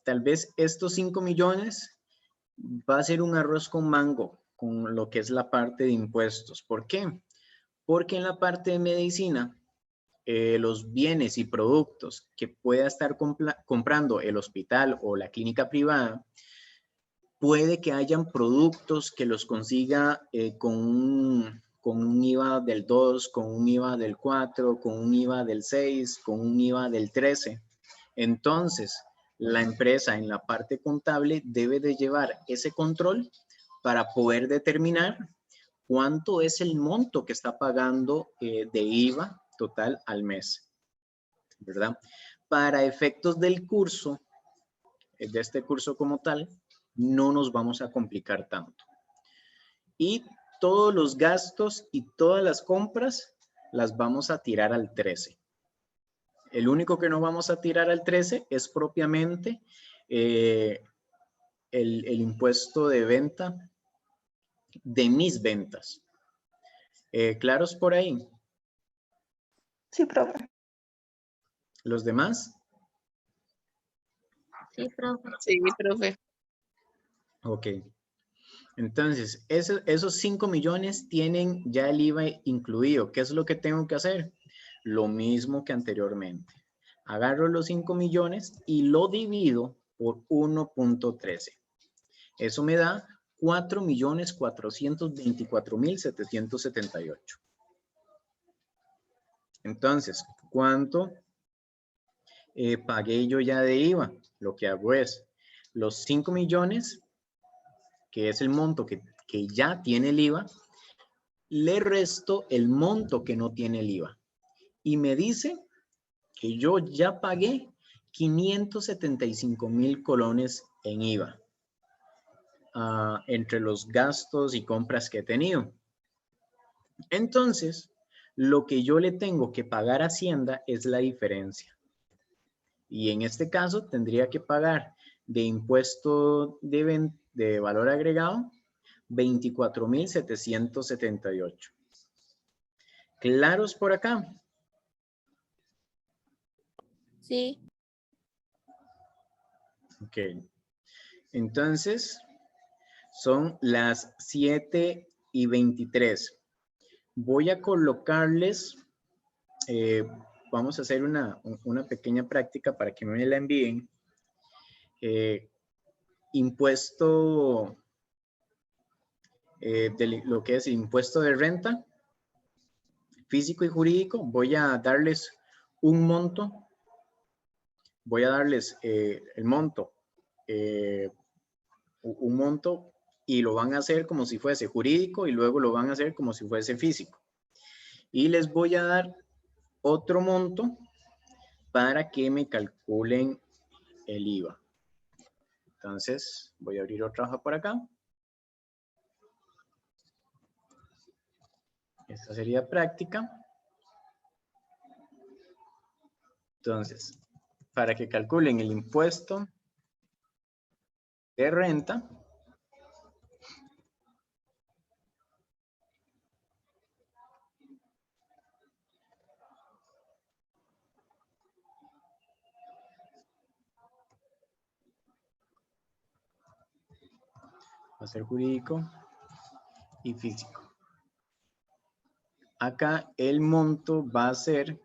Tal vez estos 5 millones va a ser un arroz con mango con lo que es la parte de impuestos. ¿Por qué? Porque en la parte de medicina, los bienes y productos que pueda estar comprando el hospital o la clínica privada, puede que hayan productos que los consiga con un IVA del 2, con un IVA del 4, con un IVA del 6, con un IVA del 13. Entonces, la empresa en la parte contable debe de llevar ese control para poder determinar cuánto es el monto que está pagando de IVA total al mes, ¿verdad? Para efectos del curso, de este curso como tal, no nos vamos a complicar tanto. Y todos los gastos y todas las compras las vamos a tirar al 13. El único que no vamos a tirar al 13 es propiamente el impuesto de venta de mis ventas. ¿Claros por ahí? Sí, profe. ¿Los demás? Sí, profe. Sí, profe. Ok. Entonces, esos 5 millones tienen ya el IVA incluido. ¿Qué es lo que tengo que hacer? Lo mismo que anteriormente. Agarro los 5 millones y lo divido por 1.13. Eso me da 4.424.778. Entonces, ¿cuánto pagué yo ya de IVA? Lo que hago es los 5 millones, que es el monto que ya tiene el IVA, le resto el monto que no tiene el IVA. Y me dice que yo ya pagué 575,000 colones en IVA. Entre los gastos y compras que he tenido. Entonces, lo que yo le tengo que pagar a Hacienda es la diferencia. Y en este caso tendría que pagar de impuesto de valor agregado 24.778. ¿Claros por acá? Sí. Ok. Entonces, son las 7:23. Voy a colocarles, vamos a hacer una pequeña práctica para que me la envíen. Impuesto, de lo que es impuesto de renta, físico y jurídico. Voy a darles un monto. Voy a darles el monto, un monto y lo van a hacer como si fuese jurídico y luego lo van a hacer como si fuese físico. Y les voy a dar otro monto para que me calculen el IVA. Entonces, voy a abrir otra hoja por acá. Esta sería práctica. Entonces, para que calculen el impuesto de renta, va a ser jurídico y físico. Acá el monto va a ser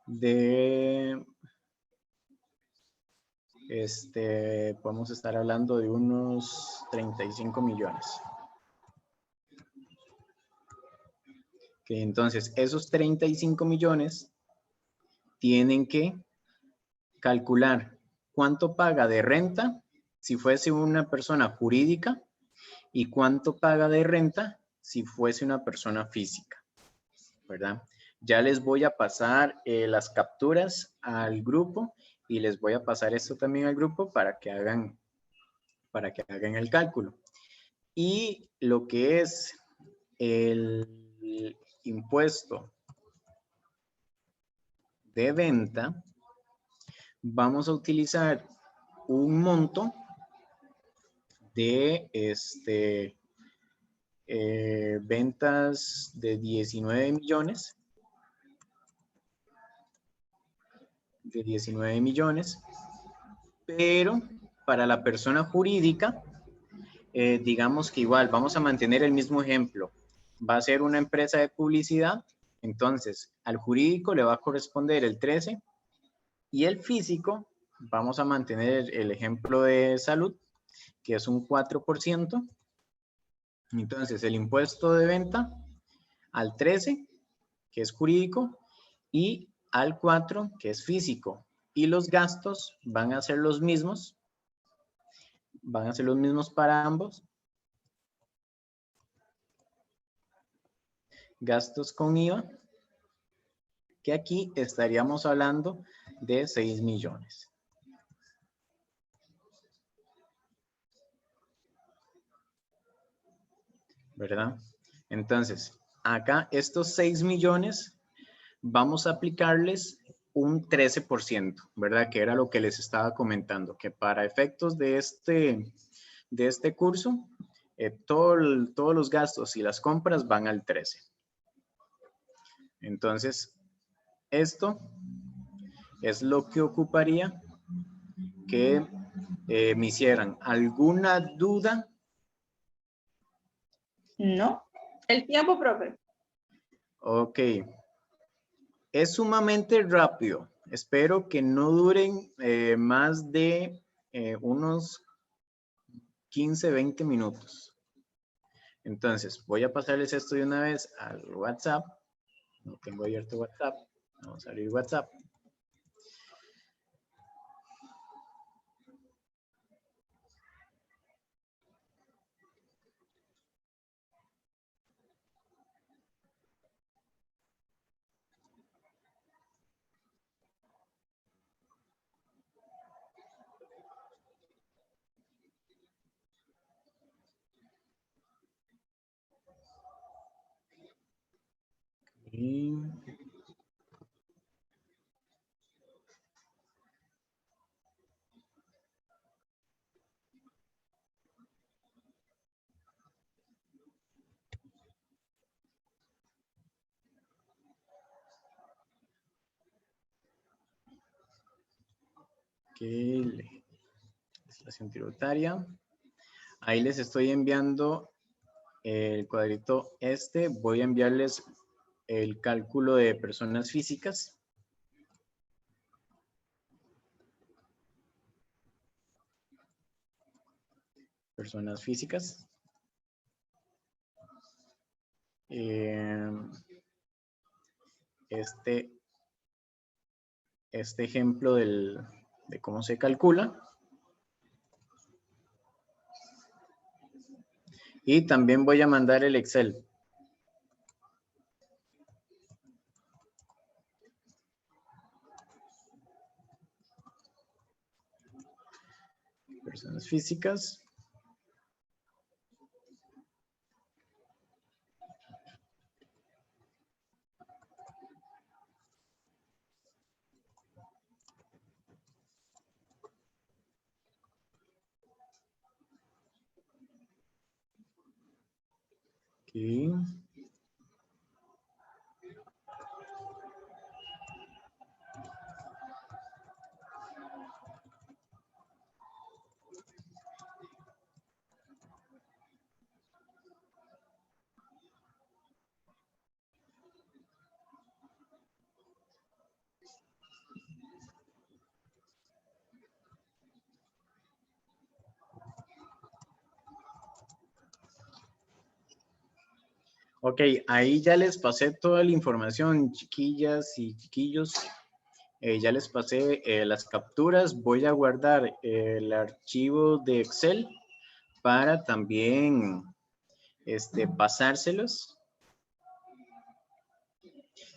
de, podemos estar hablando de unos 35 millones. Okay, entonces, esos 35 millones tienen que calcular cuánto paga de renta si fuese una persona jurídica y cuánto paga de renta si fuese una persona física, ¿verdad? Ya les voy a pasar las capturas al grupo y les voy a pasar esto también al grupo para que hagan el cálculo. Y lo que es el impuesto de venta, vamos a utilizar un monto de ventas de 19 millones. De 19 millones. Pero para la persona jurídica, digamos que igual vamos a mantener el mismo ejemplo. Va a ser una empresa de publicidad. Entonces, al jurídico le va a corresponder el 13 y el físico, vamos a mantener el ejemplo de salud, que es un 4%. Entonces, el impuesto de venta al 13, que es jurídico, y al 4, que es físico. Y los gastos van a ser los mismos. Van a ser los mismos para ambos. Gastos con IVA, que aquí estaríamos hablando de 6 millones. ¿Verdad? Entonces, acá estos 6 millones vamos a aplicarles un 13%, ¿verdad? Que era lo que les estaba comentando, que para efectos de este curso, todos los gastos y las compras van al 13. Entonces, esto es lo que ocuparía que me hicieran. ¿Alguna duda? No. El tiempo, profe. Ok. Es sumamente rápido. Espero que no duren más de unos 15, 20 minutos. Entonces, voy a pasarles esto de una vez al WhatsApp. No tengo abierto WhatsApp. Vamos a abrir WhatsApp. Y... legislación tributaria. Ahí les estoy enviando el cuadrito este. Voy a enviarles el cálculo de personas físicas. Personas físicas. Este ejemplo de cómo se calcula. Y también voy a mandar el Excel. Personas físicas. Aquí. Ok, ahí ya les pasé toda la información, chiquillas y chiquillos. Ya les pasé las capturas. Voy a guardar el archivo de Excel para también pasárselos.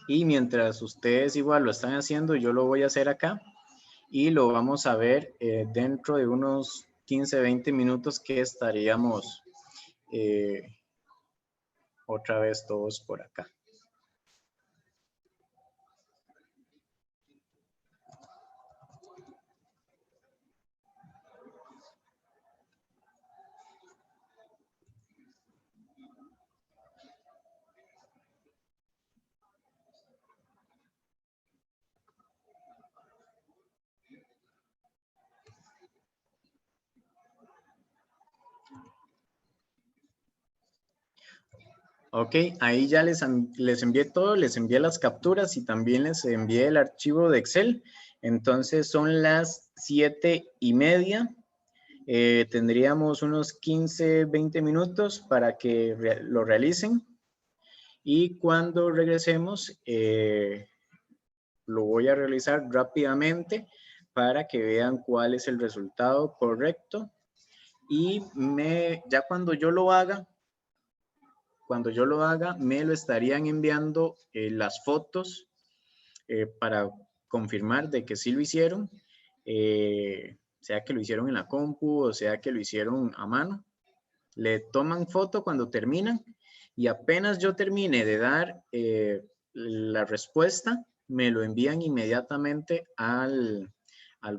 Y mientras ustedes igual lo están haciendo, yo lo voy a hacer acá. Y lo vamos a ver dentro de unos 15, 20 minutos que estaríamos otra vez todos por acá. Ok, ahí ya les envié todo, les envié las capturas y también les envié el archivo de Excel. Entonces son las 7:30. Tendríamos unos 15, 20 minutos para que lo realicen. Y cuando regresemos, lo voy a realizar rápidamente para que vean cuál es el resultado correcto. Y ya cuando yo lo haga, me lo estarían enviando las fotos para confirmar de que sí lo hicieron, sea que lo hicieron en la compu o sea que lo hicieron a mano. Le toman foto cuando terminan y apenas yo termine de dar la respuesta, me lo envían inmediatamente al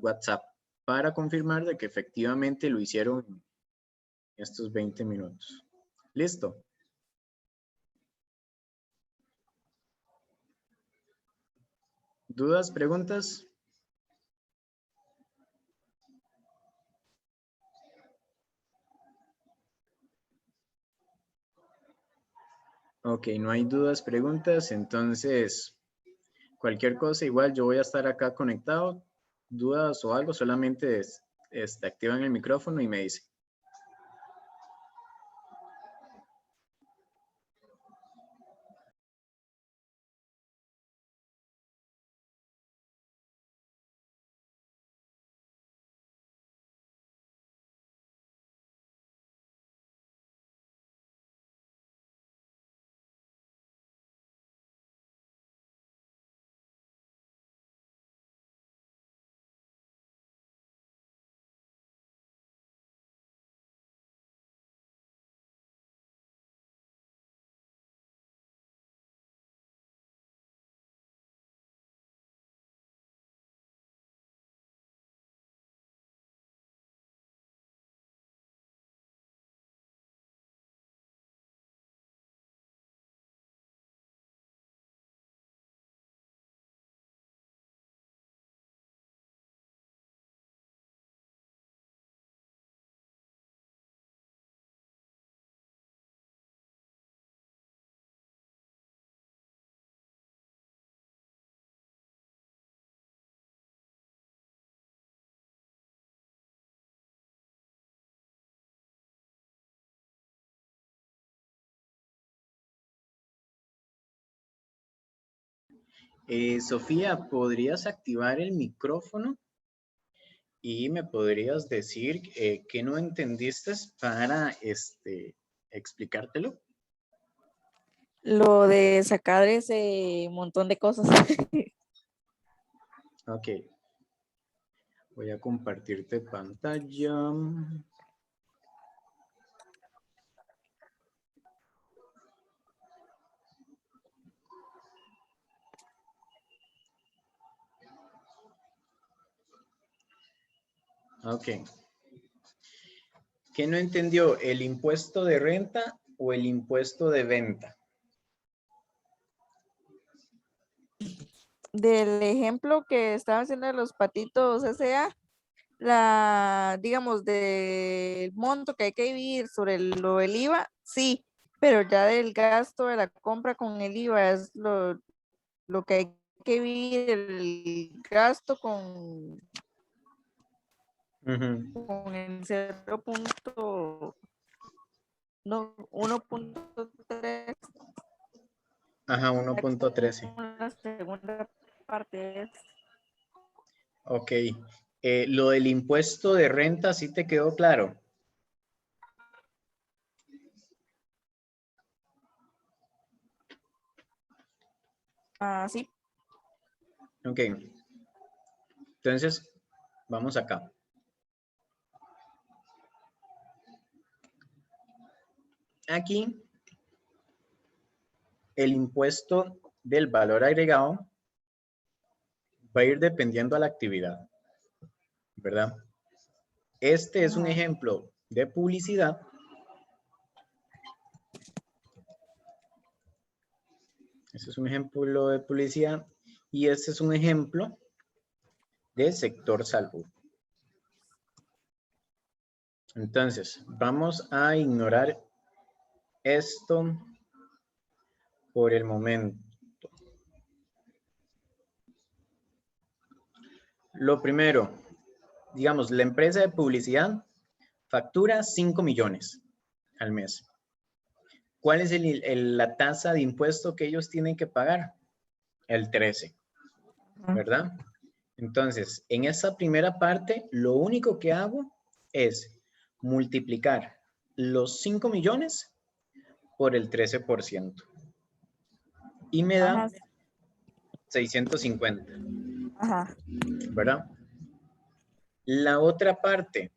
WhatsApp para confirmar de que efectivamente lo hicieron estos 20 minutos. ¿Listo? ¿Dudas, preguntas? Ok, no hay dudas, preguntas, entonces cualquier cosa, igual yo voy a estar acá conectado. Dudas o algo, solamente activan el micrófono y me dicen. Sofía, ¿podrías activar el micrófono? Y me podrías decir qué no entendiste para explicártelo. Lo de sacar ese montón de cosas. Ok. Voy a compartirte pantalla. Ok. ¿Qué no entendió? ¿El impuesto de renta o el impuesto de venta? Del ejemplo que estaba haciendo de los patitos S.A., digamos, del monto que hay que dividir sobre lo del IVA, sí, pero ya del gasto de la compra con el IVA es lo que hay que dividir el gasto con el 1.3. Ajá, 1.13. La segunda parte es... Ok. Lo del impuesto de renta, ¿sí te quedó claro? Sí. Ok. Entonces, vamos acá. Aquí, el impuesto del valor agregado va a ir dependiendo a la actividad, ¿verdad? Este es un ejemplo de publicidad. Este es un ejemplo de publicidad y este es un ejemplo de sector salud. Entonces, vamos a ignorar esto por el momento. Lo primero, digamos, la empresa de publicidad factura 5 millones al mes. ¿Cuál es la tasa de impuesto que ellos tienen que pagar? El 13, ¿verdad? Entonces, en esa primera parte, lo único que hago es multiplicar los 5 millones por el 13%. Y me da 650, ¿verdad? La otra parte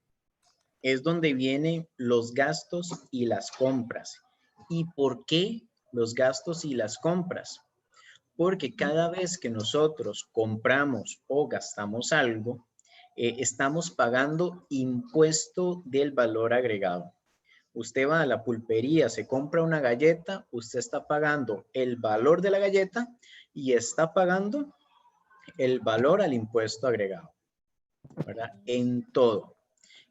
es donde vienen los gastos y las compras. ¿Y por qué los gastos y las compras? Porque cada vez que nosotros compramos o gastamos algo, estamos pagando impuesto del valor agregado. Usted va a la pulpería, se compra una galleta, usted está pagando el valor de la galleta y está pagando el valor al impuesto agregado, ¿verdad? En todo.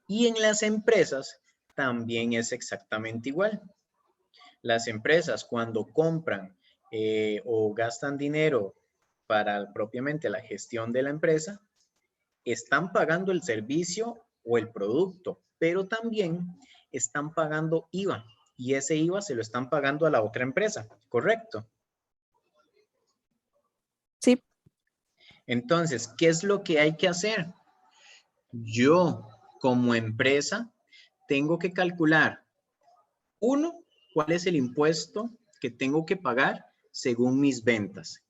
Y en las empresas también es exactamente igual. Las empresas cuando compran o gastan dinero para propiamente la gestión de la empresa, están pagando el servicio o el producto, pero también están pagando IVA y ese IVA se lo están pagando a la otra empresa, ¿correcto? Sí. Entonces, ¿qué es lo que hay que hacer? Yo, como empresa, tengo que calcular, uno, cuál es el impuesto que tengo que pagar según mis ventas,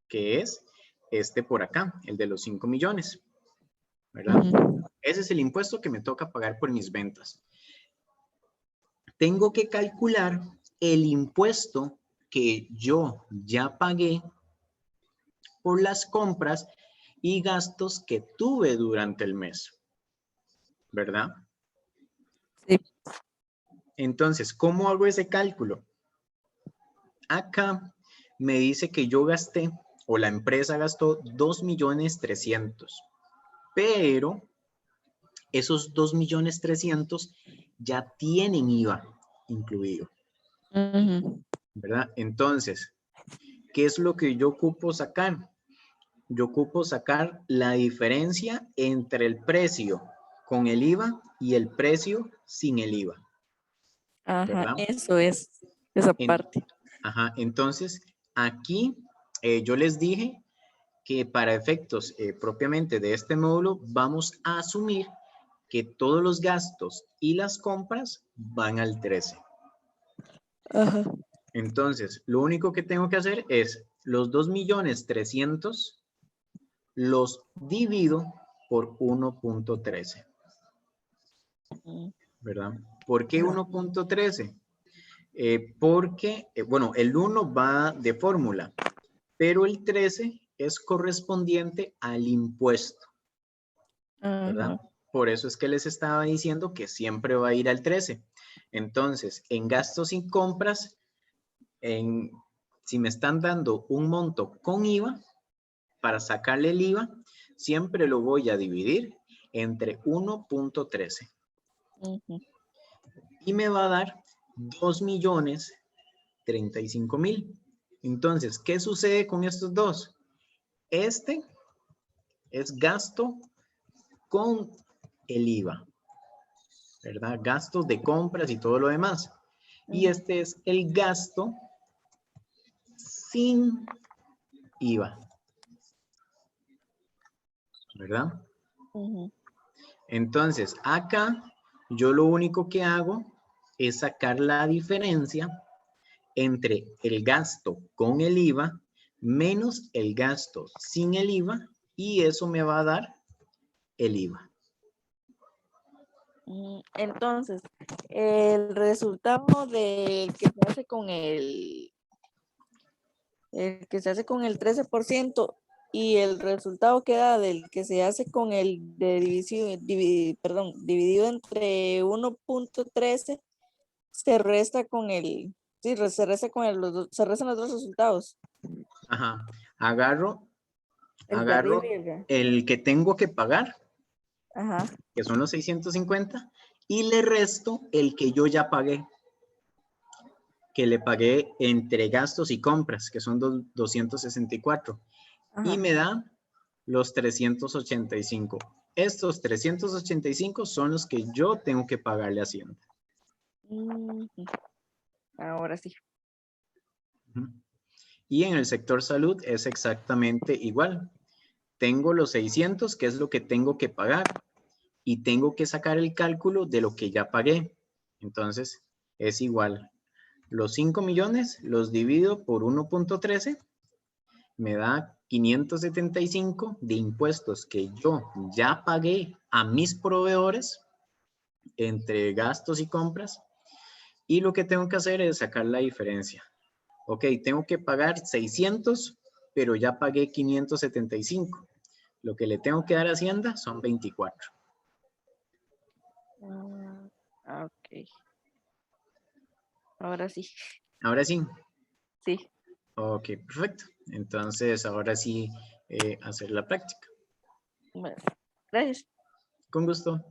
que es este por acá, el de los 5 millones, ¿verdad? Ese es el impuesto que me toca pagar por mis ventas. Tengo que calcular el impuesto que yo ya pagué por las compras y gastos que tuve durante el mes, ¿verdad? Sí. Entonces, ¿cómo hago ese cálculo? Acá me dice que yo gasté, o la empresa gastó 2.300.000, pero esos 2.300.000 ya tienen IVA incluido, ¿verdad? Entonces, ¿qué es lo que yo ocupo sacar? Yo ocupo sacar la diferencia entre el precio con el IVA y el precio sin el IVA. Ajá, ¿verdad? eso es, esa parte. Ajá, entonces aquí yo les dije que para efectos propiamente de este módulo vamos a asumir que todos los gastos y las compras van al 13. Ajá. Entonces, lo único que tengo que hacer es los 2.300.000 los divido por 1.13, ¿verdad? ¿Por qué Ajá. 1.13? Porque, bueno, el 1 va de fórmula, pero el 13 es correspondiente al impuesto, ¿verdad? Ajá. Por eso es que les estaba diciendo que siempre va a ir al 13. Entonces, en gastos y compras, si me están dando un monto con IVA, para sacarle el IVA, siempre lo voy a dividir entre 1.13 Ujú. y me va a dar 2.035.000. Entonces, ¿qué sucede con estos dos? Este es gasto con el IVA, ¿verdad? Gastos de compras y todo lo demás. Y Ujú. este es el gasto sin IVA, ¿verdad? Ujú. Entonces, acá yo lo único que hago es sacar la diferencia entre el gasto con el IVA menos el gasto sin el IVA y eso me va a dar el IVA. Entonces, el resultado del que se hace el que se hace con el 13% y el resultado que da del que se hace con el de dividido entre 1.13 se resta con el, sí, se resta con se restan los dos resultados, Ajá. Agarro el de arriba y el que tengo que pagar, ajá, que son los 650, y le resto el que yo ya pagué, que le pagué entre gastos y compras, que son 264, y ajá. me da los 385. Estos 385 son los que yo tengo que pagarle a Hacienda. Ujú. Ahora sí. Ujú. Y en el sector salud es exactamente igual. Tengo los 600, que es lo que tengo que pagar, y tengo que sacar el cálculo de lo que ya pagué. Entonces, es igual. Los 5 millones los divido por 1.13, me da 575 de impuestos que yo ya pagué a mis proveedores entre gastos y compras. Y lo que tengo que hacer es sacar la diferencia. Ok, tengo que pagar 600, pero ya pagué 575. Lo que le tengo que dar a Hacienda son 24. Ok. Ahora sí. Ahora sí. Sí. Ok, perfecto. Entonces, ahora sí, hacer la práctica. Bueno, gracias. Con gusto.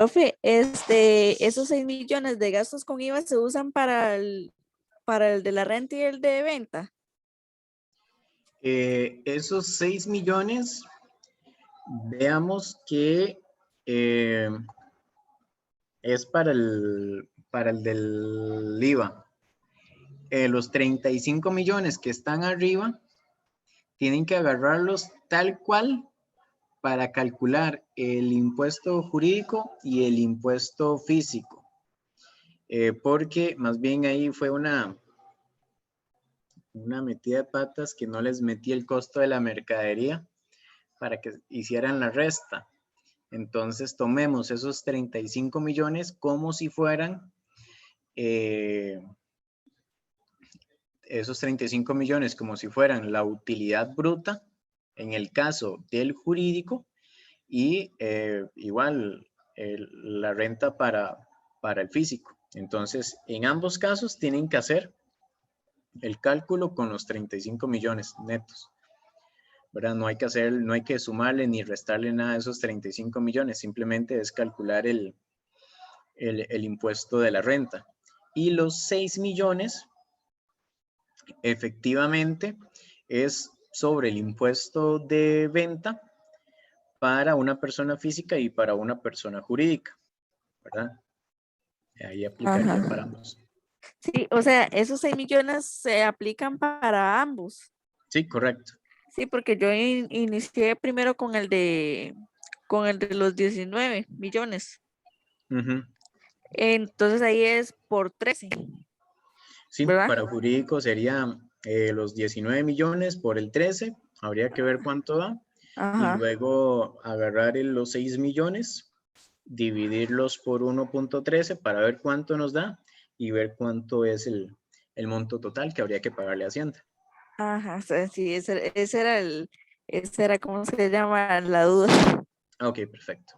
Profe, esos 6 millones de gastos con IVA se usan para el de la renta y el de venta. Esos 6 millones, veamos que es para el del IVA. Los 35 millones que están arriba, tienen que agarrarlos tal cual para calcular el impuesto jurídico y el impuesto físico. Porque más bien ahí fue una metida de patas que no les metí el costo de la mercadería para que hicieran la resta. Entonces tomemos esos 35 millones como si fueran esos 35 millones como si fueran la utilidad bruta en el caso del jurídico y igual la renta para el físico. Entonces, en ambos casos tienen que hacer el cálculo con los 35 millones netos, ¿verdad? No hay que sumarle ni restarle nada a esos 35 millones, simplemente es calcular el impuesto de la renta. Y los 6 millones, efectivamente, es sobre el impuesto de venta para una persona física y para una persona jurídica, ¿verdad? Ahí aplicaría Ajá. para ambos. Sí, o sea, esos 6 millones se aplican para ambos. Sí, correcto. Sí, porque yo inicié primero con el de los 19 millones. Uh-huh. Entonces ahí es por 13. Sí, ¿verdad? para jurídico sería los 19 millones por el 13, habría que ver cuánto da. Ajá. Y luego agarrar los 6 millones, dividirlos por 1.13 para ver cuánto nos da y ver cuánto es el monto total que habría que pagarle a Hacienda. Ajá, sí, ese era, ¿cómo se llama? La duda. Ok, perfecto.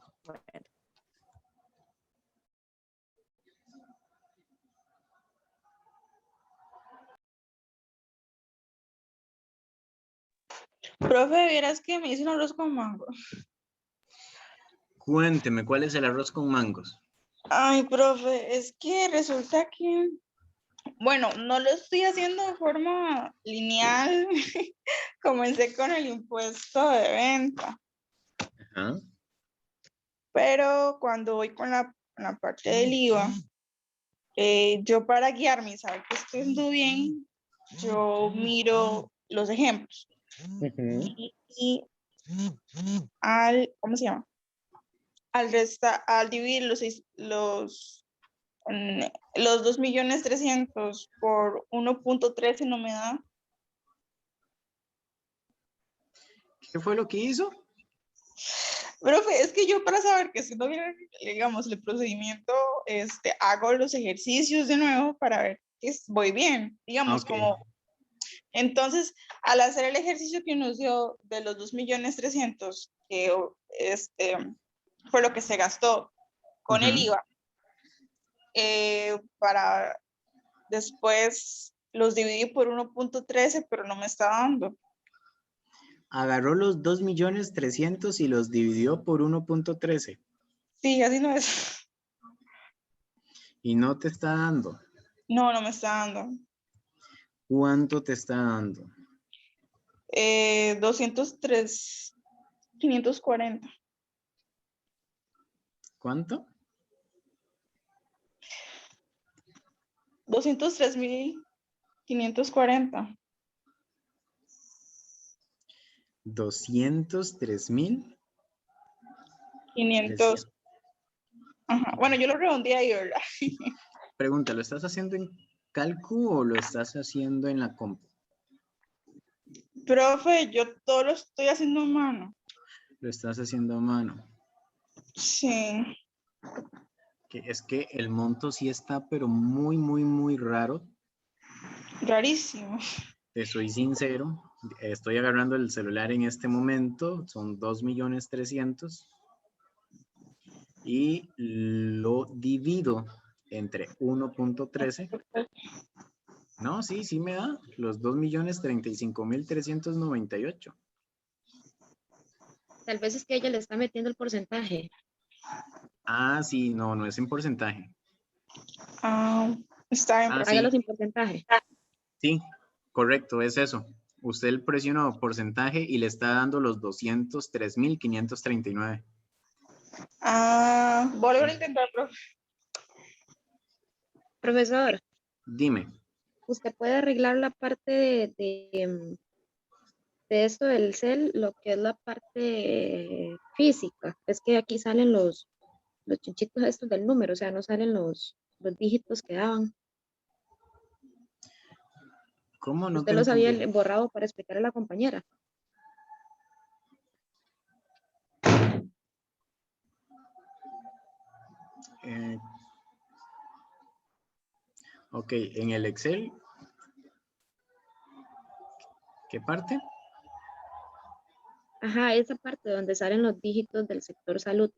Profe, vieras que me hice un arroz con mango. Cuénteme, ¿cuál es el arroz con mangos? Ay, profe, es que resulta que, bueno, no lo estoy haciendo de forma lineal. Comencé con el impuesto de venta, Ajá. pero cuando voy con la parte del IVA, yo para guiarme y saber que estoy haciendo bien, yo miro los ejemplos. Uh-huh. Y ¿cómo se llama? Al dividir los 2.300.000 por 1.13 no me da. ¿Qué fue lo que hizo? Profe, es que yo para saber que si no viene, digamos, el procedimiento, hago los ejercicios de nuevo para ver que voy bien, digamos, Okay. como. Entonces, al hacer el ejercicio que nos dio de los 2.300.000, que fue lo que se gastó con el IVA, para después los dividí por 1.13, pero no me está dando. Agarró los 2.300.000 y los dividió por 1.13. Sí, así no es. Y no te está dando. No, no me está dando. ¿Cuánto te está dando? 203.540. ¿Cuánto? 203.540. 203.000. 500. Ajá. Bueno, yo lo redondeé ahí, ¿verdad? Pregunta, ¿lo estás haciendo en cálculo o lo estás haciendo en la compu? Profe, yo todo lo estoy haciendo a mano. Lo estás haciendo a mano. Sí. Es que el monto sí está, pero muy, muy, muy raro. Rarísimo. Te soy sincero. Estoy agarrando el celular en este momento. Son 2.300.000. Y lo divido entre 1.13. No, sí me da los 2.035.398. Tal vez es que ella le está metiendo el porcentaje. Ah, sí, no, no es en porcentaje. Ah, está bien. Ah, Hágalo sí, sin porcentaje. sí, correcto, es eso. Usted el presionó porcentaje y le está dando los 203.539. Voy a intentar, profe. Profesor, Dime. usted puede arreglar la parte de esto del Excel, lo que es la parte física. Es que aquí salen los chinchitos estos del número, o sea, no salen los dígitos que daban. ¿Cómo? No te Usted los había entendí. borrado para explicarle a la compañera. Eh, ok, en el Excel. ¿Qué parte? Ajá, esa parte donde salen los dígitos del sector salud.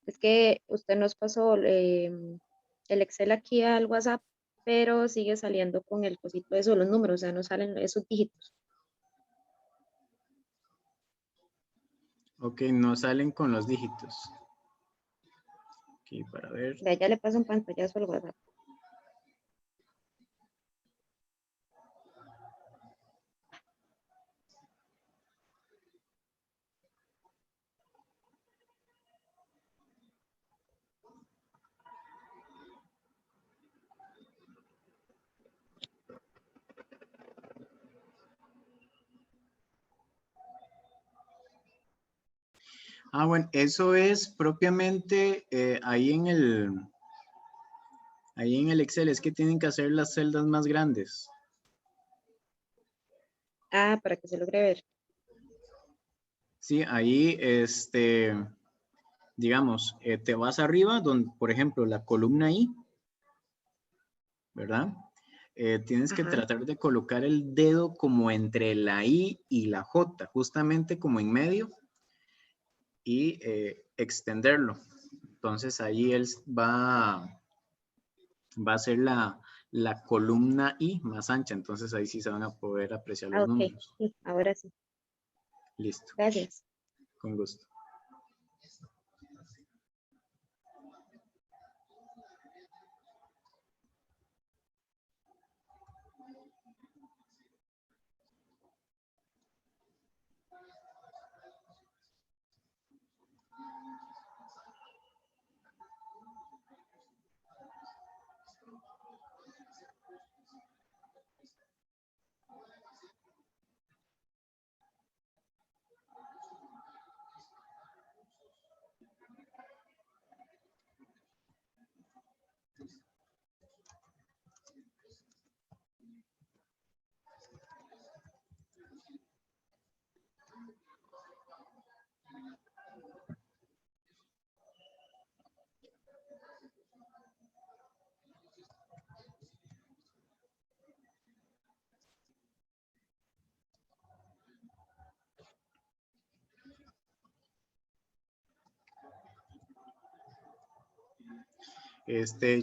Es que usted nos pasó el Excel aquí al WhatsApp, pero sigue saliendo con el cosito de eso, los números, o sea, no salen esos dígitos. Ok, no salen con los dígitos. Aquí para ver. De allá le pasa un pantallazo al WhatsApp. Ah, bueno, eso es propiamente ahí en el Excel, es que tienen que hacer las celdas más grandes. Ah, para que se logre ver. Sí, ahí, digamos, te vas arriba, donde, por ejemplo, la columna I, ¿verdad? Tienes que Ajá. tratar de colocar el dedo como entre la I y la J, justamente como en medio, y extenderlo. Entonces ahí él va a ser la columna I más ancha, entonces ahí sí se van a poder apreciar Ah, los ok. números. Sí, ahora sí. Listo, Gracias. con gusto.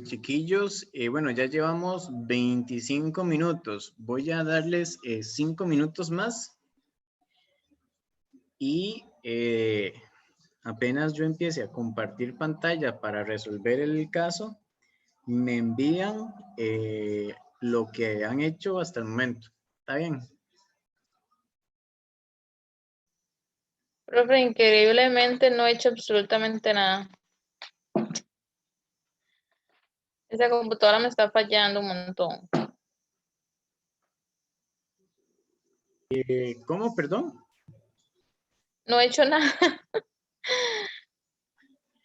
Chiquillos, bueno, ya llevamos 25 minutos. Voy a darles 5 minutos más. Y apenas yo empiece a compartir pantalla para resolver el caso, me envían lo que han hecho hasta el momento. ¿Está bien? Profe, increíblemente no he hecho absolutamente nada. Esa computadora me está fallando un montón. ¿Cómo? Perdón. No he hecho nada.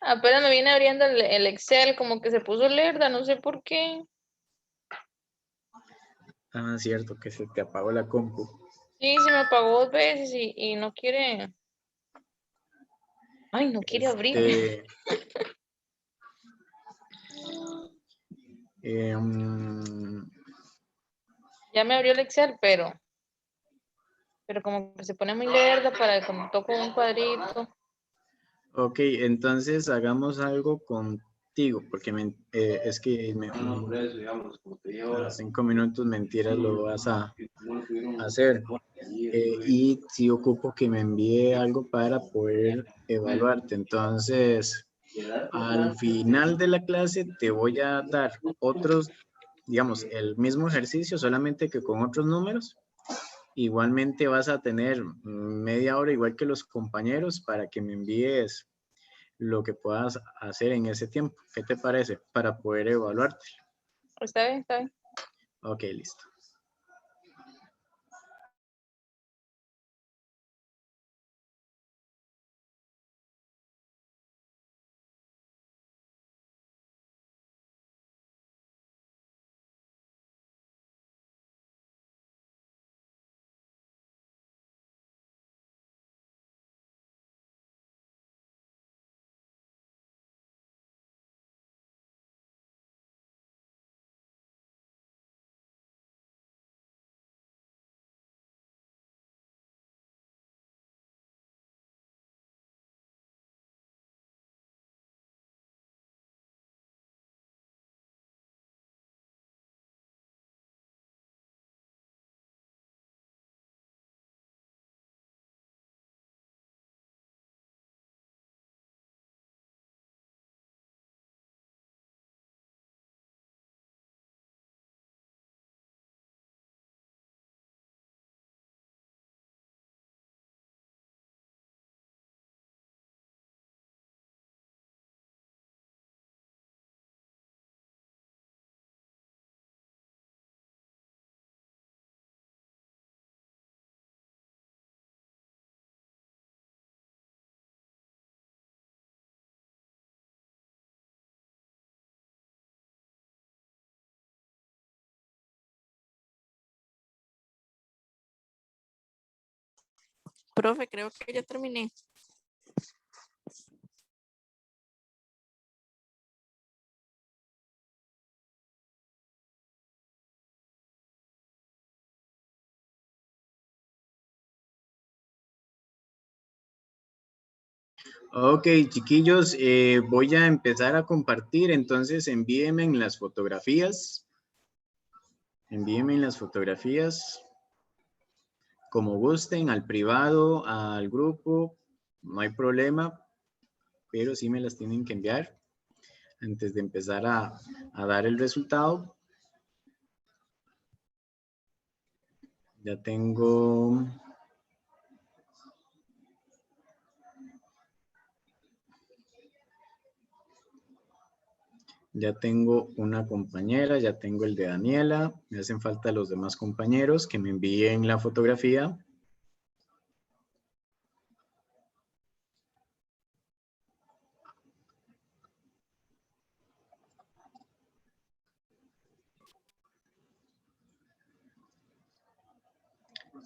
Apenas me viene abriendo el Excel, como que se puso lerda, no sé por qué. Ah, cierto, que se te apagó la compu. Sí, se me apagó 2 veces y no quiere. Ay, no quiere abrir. Ya me abrió el Excel, pero como que se pone muy lerda para cuando toco un cuadrito. Ok, entonces hagamos algo contigo, porque es que a 5 minutos mentiras lo vas a hacer. Y sí ocupo que me envíe algo para poder evaluarte. Entonces, Al final de la clase te voy a dar otros, digamos, el mismo ejercicio, solamente que con otros números. Igualmente vas a tener media hora, igual que los compañeros, para que me envíes lo que puedas hacer en ese tiempo. ¿Qué te parece? Para poder evaluarte. Está bien, está bien. Ok, listo. Profe, creo que ya terminé. Ok, chiquillos, voy a empezar a compartir, entonces envíenme en las fotografías. Envíenme en las fotografías, como gusten, al privado, al grupo, no hay problema, pero sí me las tienen que enviar antes de empezar a dar el resultado. Ya tengo... Ya tengo una compañera, ya tengo el de Daniela. Me hacen falta los demás compañeros que me envíen la fotografía.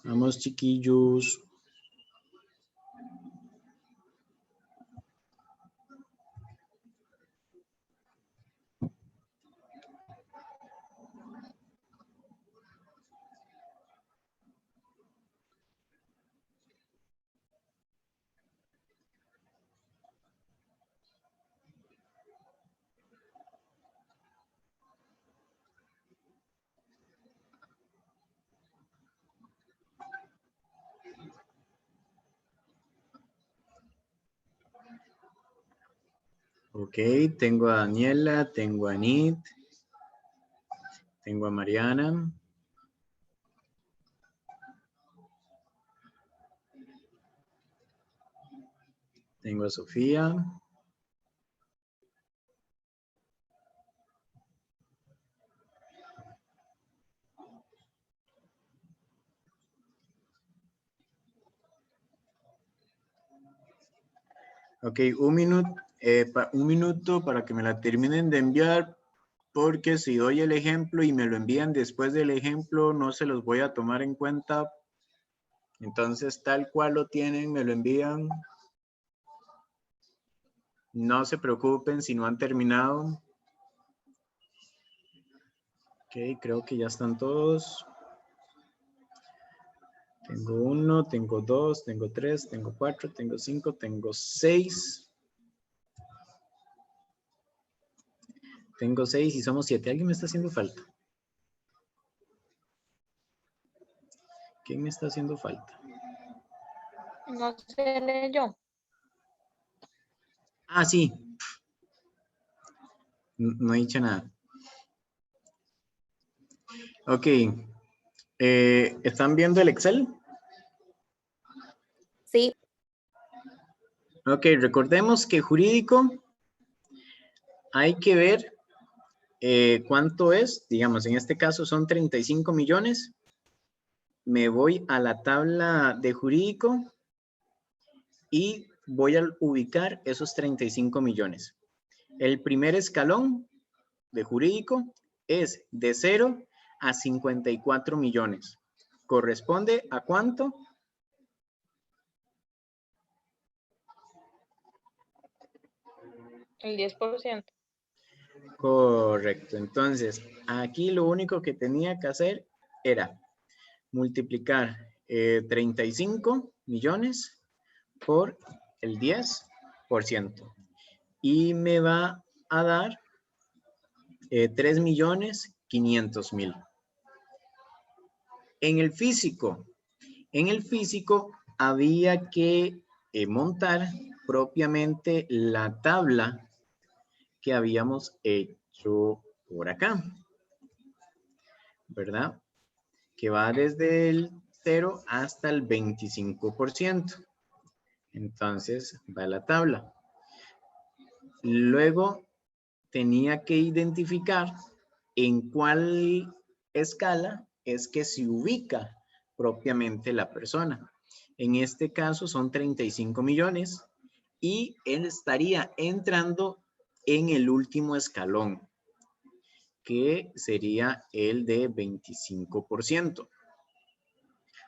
Vamos, chiquillos. Ok, tengo a Daniela, tengo a Anit, tengo a Mariana. Tengo a Sofía. Ok, un minuto para que me la terminen de enviar, porque si doy el ejemplo y me lo envían después del ejemplo, no se los voy a tomar en cuenta. Entonces, tal cual lo tienen, me lo envían. No se preocupen si no han terminado. Ok, creo que ya están todos. Tengo 1, tengo 2, tengo 3, tengo 4, tengo 5, tengo 6. Tengo 6 y somos 7. ¿Alguien me está haciendo falta? ¿Quién me está haciendo falta? No sé yo. Ah, sí. No he dicho nada. Ok. ¿Están viendo el Excel? Sí. Ok, recordemos que jurídico hay que ver cuánto es. Digamos, en este caso son 35 millones. Me voy a la tabla de jurídico y voy a ubicar esos 35 millones. El primer escalón de jurídico es de 0 a 54 millones. ¿Corresponde a cuánto? El 10%. Correcto. Entonces, aquí lo único que tenía que hacer era multiplicar 35 millones por el 10% y me va a dar 3.500.000. En el físico había que montar propiamente la tabla que habíamos hecho por acá, ¿verdad? Que va desde el 0 hasta el 25%. Entonces va la tabla. Luego tenía que identificar en cuál escala es que se ubica propiamente la persona. En este caso son 35 millones y él estaría entrando en el último escalón, que sería el de 25%.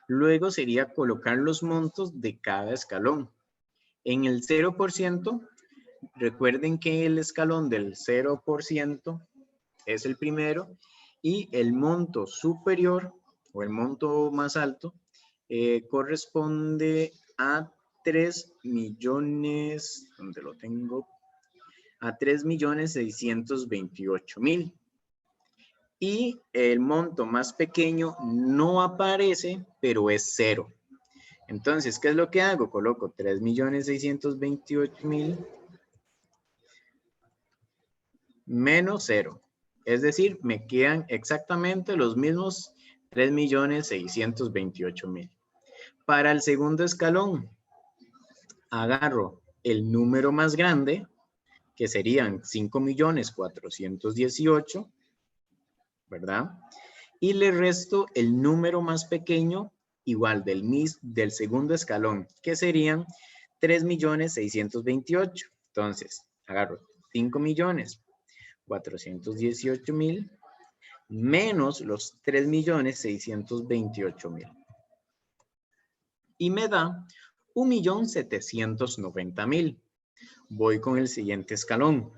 Luego sería colocar los montos de cada escalón. En el 0%, recuerden que el escalón del 0% es el primero y el monto superior o el monto más alto corresponde a 3 millones, ¿dónde lo tengo? A 3.628.000. Y el monto más pequeño no aparece, pero es 0. Entonces, ¿qué es lo que hago? Coloco 3.628.000 menos 0. Es decir, me quedan exactamente los mismos 3.628.000. Para el segundo escalón, agarro el número más grande, que serían 5.418.000, ¿verdad? Y le resto el número más pequeño, igual del segundo escalón, que serían 3.628.000. Entonces, agarro 5.418.000 menos los 3.628.000. Y me da 1.790.000. Voy con el siguiente escalón.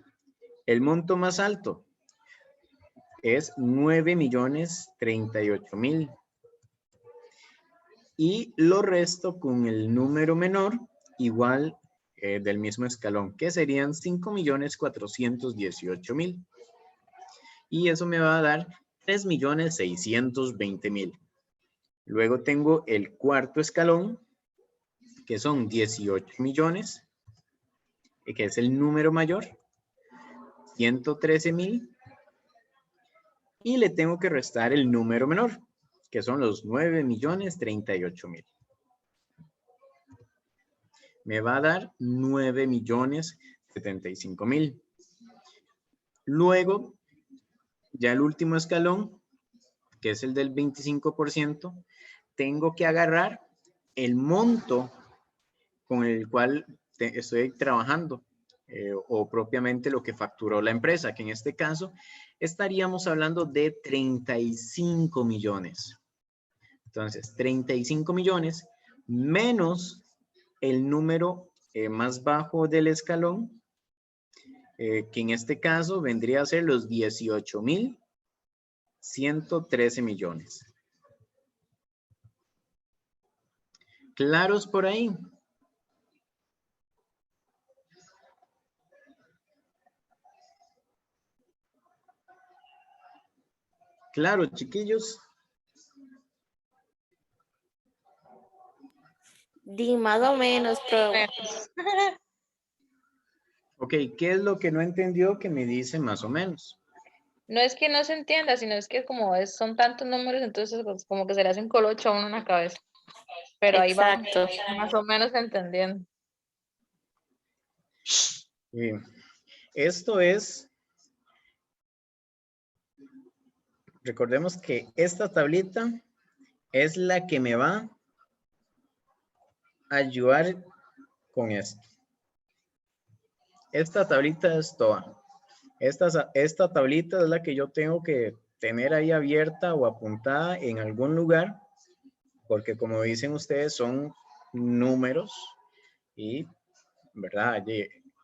El monto más alto es 9.038.000. Y lo resto con el número menor, igual del mismo escalón, que serían 5.418.000. Y eso me va a dar 3.620.000. Luego tengo el cuarto escalón, que son 18 millones, que es el número mayor, 113.000. Y le tengo que restar el número menor, que son los 9.038.000. Me va a dar 9.075.000. Luego, ya el último escalón, que es el del 25%, tengo que agarrar el monto con el cual estoy trabajando o propiamente lo que facturó la empresa, que en este caso estaríamos hablando de 35 millones. Entonces, 35 millones menos el número más bajo del escalón, que en este caso vendría a ser los 18.113 millones. ¿Claros por ahí? Claro, chiquillos. Di más o menos, pero Ok, Ok, ¿qué es lo que no entendió que me dice más o menos? No es que no se entienda, sino es que son tantos números, entonces pues, como que se le hace un colocho a uno en la cabeza. Pero ahí va Exacto. más o menos entendiendo. Bien. Esto es, recordemos que esta tablita es la que me va a ayudar con esto. Esta tablita es toda. Esta tablita es la que yo tengo que tener ahí abierta o apuntada en algún lugar, porque como dicen ustedes, son números y, ¿verdad?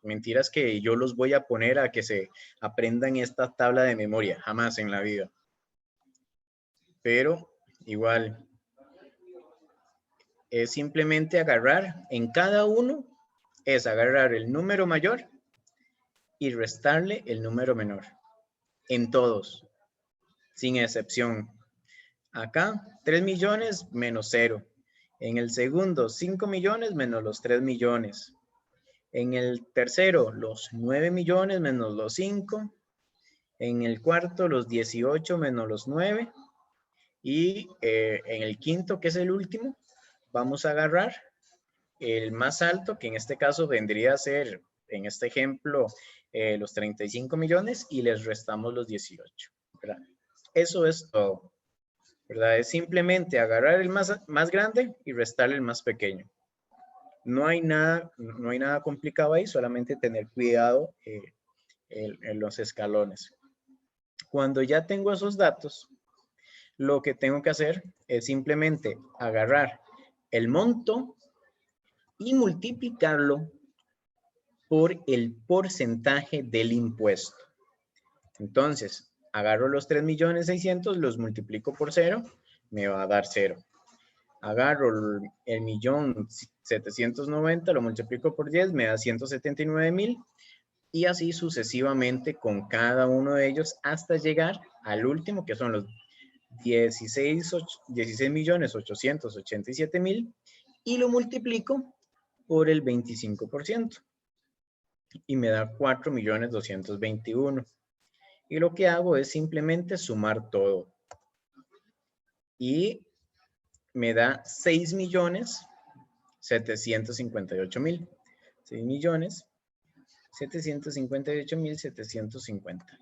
Mentiras que yo los voy a poner a que se aprendan esta tabla de memoria, jamás en la vida. Pero igual, es simplemente agarrar en cada uno, es agarrar el número mayor y restarle el número menor. En todos, sin excepción. Acá, 3 millones menos 0. En el segundo, 5 millones menos los 3 millones. En el tercero, los 9 millones menos los 5. En el cuarto, los 18 menos los 9. Y en el quinto, que es el último, vamos a agarrar el más alto, que en este caso vendría a ser, en este ejemplo, los 35 millones y les restamos los 18. ¿Verdad? Eso es todo. ¿Verdad? Es simplemente agarrar el más grande y restarle el más pequeño. No hay nada complicado ahí, solamente tener cuidado en los escalones. Cuando ya tengo esos datos, lo que tengo que hacer es simplemente agarrar el monto y multiplicarlo por el porcentaje del impuesto. Entonces, agarro los 3.600.000, los multiplico por 0, me va a dar 0. Agarro el 1.790.000, lo multiplico por 10, me da 179.000 y así sucesivamente con cada uno de ellos hasta llegar al último, que son los 16.887.000 y lo multiplico por el 25% y me da 4.221.000. Y lo que hago es simplemente sumar todo. Y me da 6.758.000. 6.758.750.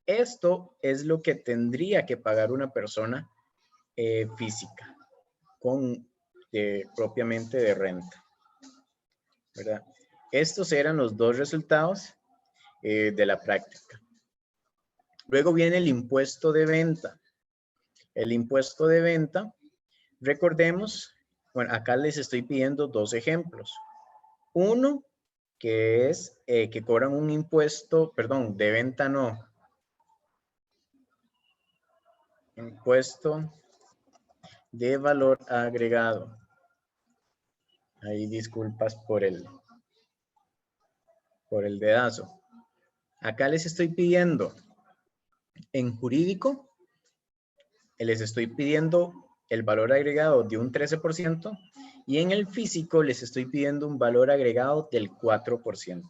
Esto es lo que tendría que pagar una persona física con propiamente de renta. ¿Verdad? Estos eran los dos resultados de la práctica. Luego viene el impuesto de venta. El impuesto de venta, recordemos, bueno, acá les estoy pidiendo dos ejemplos. Uno, que es que cobran un impuesto, perdón, de venta no. Impuesto de valor agregado. Ahí disculpas por el dedazo. Acá les estoy pidiendo en jurídico, les estoy pidiendo el valor agregado de un 13% y en el físico les estoy pidiendo un valor agregado del 4%.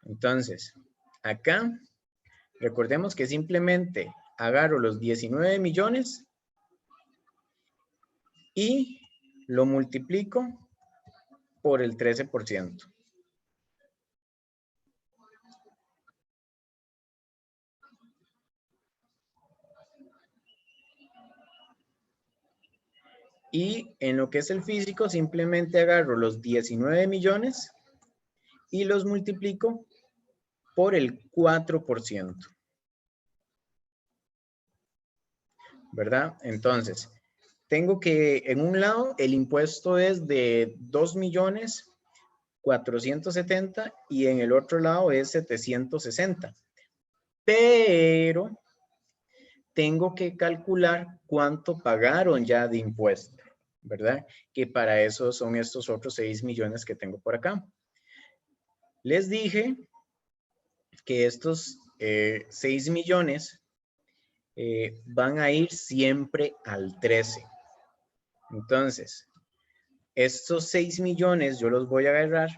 Entonces, acá, recordemos que simplemente agarro los 19 millones y lo multiplico por el 13%. Y en lo que es el físico, simplemente agarro los 19 millones y los multiplico por el 4%. ¿Verdad? Entonces, tengo que en un lado el impuesto es de 2.470.000 y en el otro lado es 760. Pero tengo que calcular cuánto pagaron ya de impuesto, ¿verdad? Que para eso son estos otros 6 millones que tengo por acá. Les dije que estos 6 millones van a ir siempre al 13. Entonces, estos 6 millones yo los voy a agarrar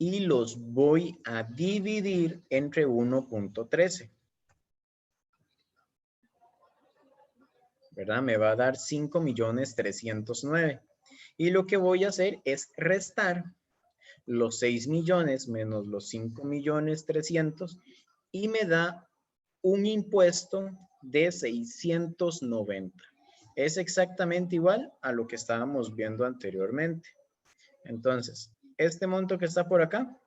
y los voy a dividir entre 1.13. ¿Verdad? Me va a dar 5.309.000. Y lo que voy a hacer es restar los 6 millones menos los 5.300.000 y me da un impuesto de 690. Es exactamente igual a lo que estábamos viendo anteriormente. Entonces, este monto que está por acá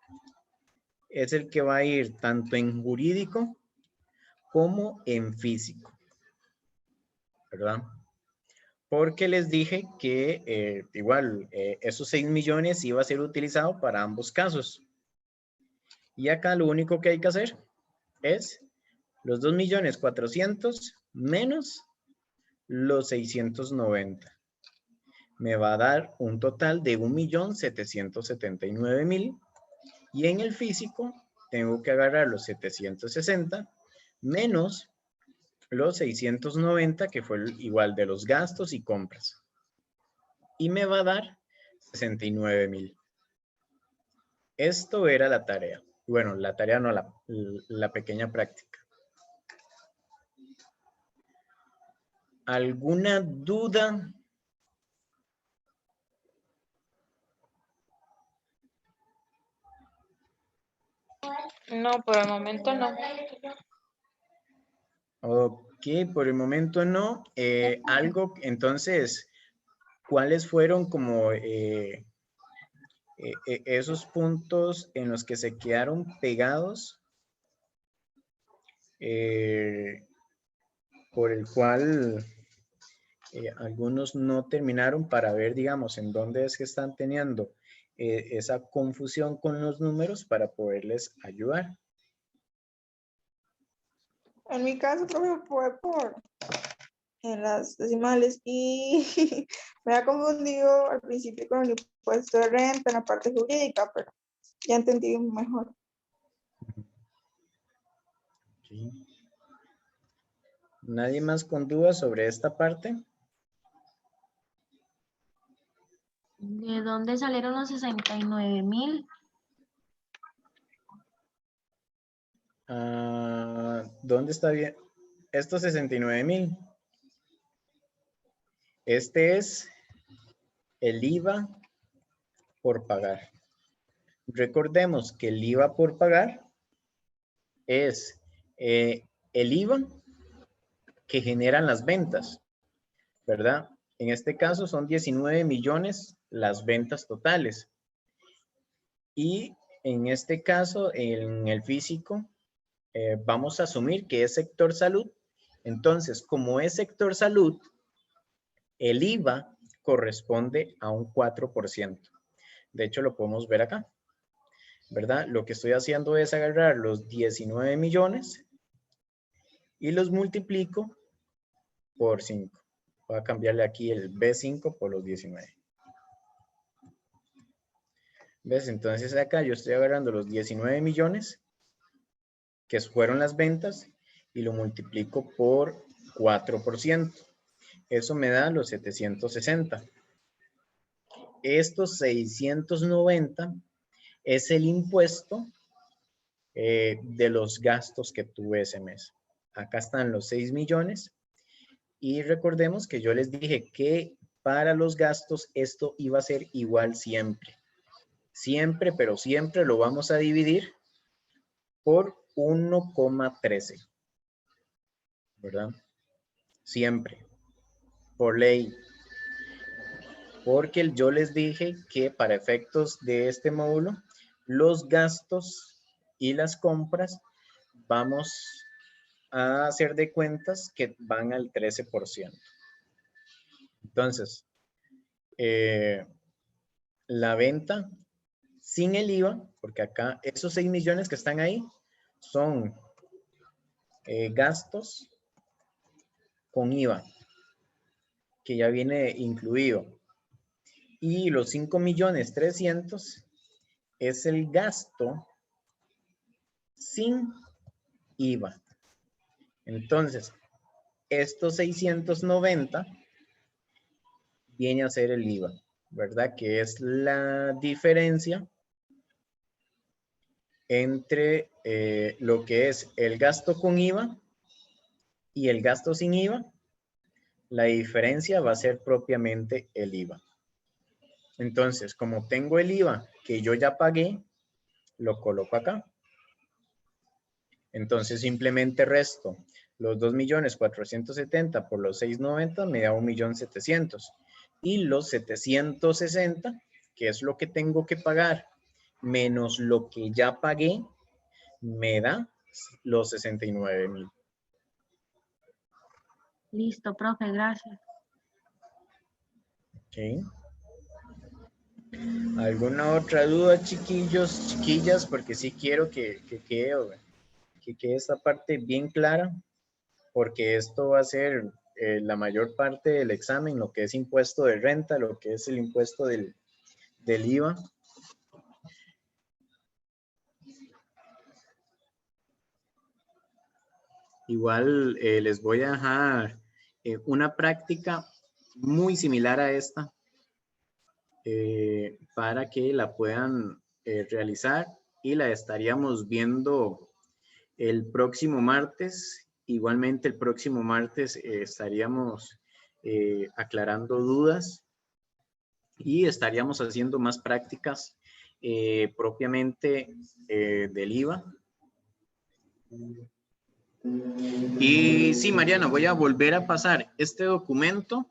es el que va a ir tanto en jurídico como en físico, ¿verdad? Porque les dije que esos 6 millones iba a ser utilizado para ambos casos. Y acá lo único que hay que hacer es los 2.400.000 menos los 690. Me va a dar un total de 1.779.000. Y en el físico tengo que agarrar los 760 menos los 690, que fue igual de los gastos y compras. Y me va a dar 69.000. Esto era la tarea. Bueno, la tarea no, la pequeña práctica. ¿Alguna duda? No, por el momento no. Ok, por el momento no. Entonces, ¿cuáles fueron como esos puntos en los que se quedaron pegados? Por el cual algunos no terminaron para ver, digamos, en dónde es que están teniendo esa confusión con los números para poderles ayudar. En mi caso, profe, fue en las decimales y me ha confundido al principio con el impuesto de renta en la parte jurídica, pero ya entendí mejor. Okay. ¿Nadie más con dudas sobre esta parte? ¿De dónde salieron los 69.000? ¿Dónde está bien? Estos 69.000. Este es el IVA por pagar. Recordemos que el IVA por pagar es el IVA que generan las ventas, ¿verdad? En este caso son 19 millones las ventas totales. Y en este caso, en el físico, vamos a asumir que es sector salud. Entonces, como es sector salud, el IVA corresponde a un 4%. De hecho, lo podemos ver acá, ¿verdad? Lo que estoy haciendo es agarrar los 19 millones y los multiplico por 5. Voy a cambiarle aquí el B5 por los 19. ¿Ves? Entonces acá yo estoy agarrando los 19 millones, que fueron las ventas, y lo multiplico por 4%. Eso me da los 760. Estos 690 es el impuesto de los gastos que tuve ese mes. Acá están los 6 millones. Y recordemos que yo les dije que para los gastos esto iba a ser igual siempre. Siempre, pero siempre lo vamos a dividir por 1,13. ¿Verdad? Siempre. Por ley. Porque yo les dije que para efectos de este módulo, los gastos y las compras vamos a hacer de cuentas que van al 13%. Entonces, la venta sin el IVA, porque acá esos 6 millones que están ahí son gastos con IVA, que ya viene incluido. Y los 5.300.000 es el gasto sin IVA. Entonces, estos 690 viene a ser el IVA, ¿verdad? Que es la diferencia entre lo que es el gasto con IVA y el gasto sin IVA. La diferencia va a ser propiamente el IVA. Entonces, como tengo el IVA que yo ya pagué, lo coloco acá. Entonces, simplemente resto los 2.470.000 por los 690, me da 1.700.000. Y los 760, que es lo que tengo que pagar, menos lo que ya pagué, me da los 69.000. Listo, profe, gracias. Ok. ¿Alguna otra duda, chiquillos, chiquillas? Porque sí quiero que quede esta parte bien clara, porque esto va a ser la mayor parte del examen, lo que es impuesto de renta, lo que es el impuesto del IVA. Igual les voy a dejar una práctica muy similar a esta para que la puedan realizar, y la estaríamos viendo el próximo martes. Igualmente el próximo martes estaríamos aclarando dudas y estaríamos haciendo más prácticas propiamente del IVA. Y sí, Mariana, voy a volver a pasar este documento.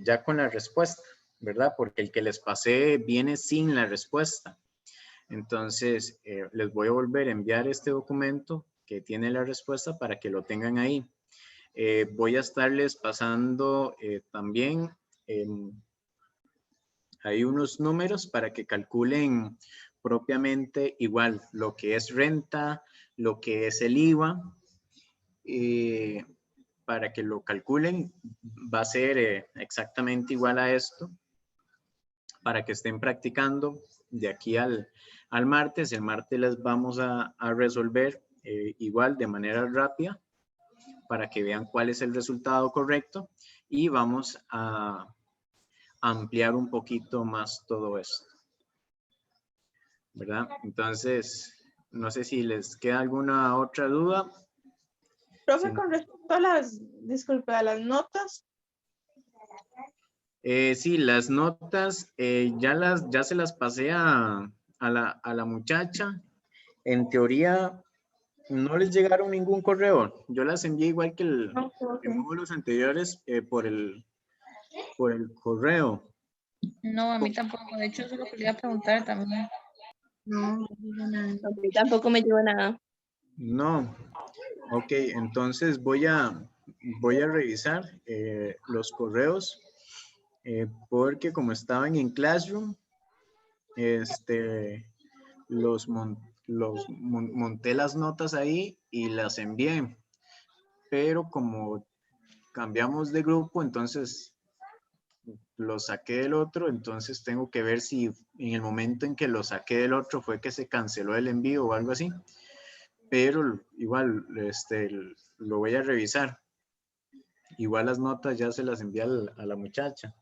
Ya con la respuesta, ¿verdad? Porque el que les pasé viene sin la respuesta. Entonces, les voy a volver a enviar este documento que tiene la respuesta para que lo tengan ahí. Voy a estarles pasando también hay unos números para que calculen propiamente igual lo que es renta, lo que es el IVA. Para que lo calculen, va a ser exactamente igual a esto, para que estén practicando de aquí al martes. El martes les vamos a resolver igual de manera rápida, para que vean cuál es el resultado correcto, y vamos a ampliar un poquito más todo esto, ¿verdad? Entonces, no sé si les queda alguna otra duda. Profe, Sí. con respecto a las, disculpe, a las notas. Sí, las notas ya se las pasé a la muchacha. En teoría no les llegaron ningún correo. Yo las envié igual que en módulos anteriores por el correo. No, a mí tampoco. De hecho, eso es lo que le iba a preguntar también. No, no digo nada. A mí tampoco me llegó nada. No. Ok, entonces voy a revisar los correos porque como estaban en Classroom, monté las notas ahí y las envié, pero como cambiamos de grupo, entonces lo saqué del otro. Entonces tengo que ver si en el momento en que lo saqué del otro fue que se canceló el envío o algo así, pero igual lo voy a revisar. Igual las notas ya se las envié a la muchacha,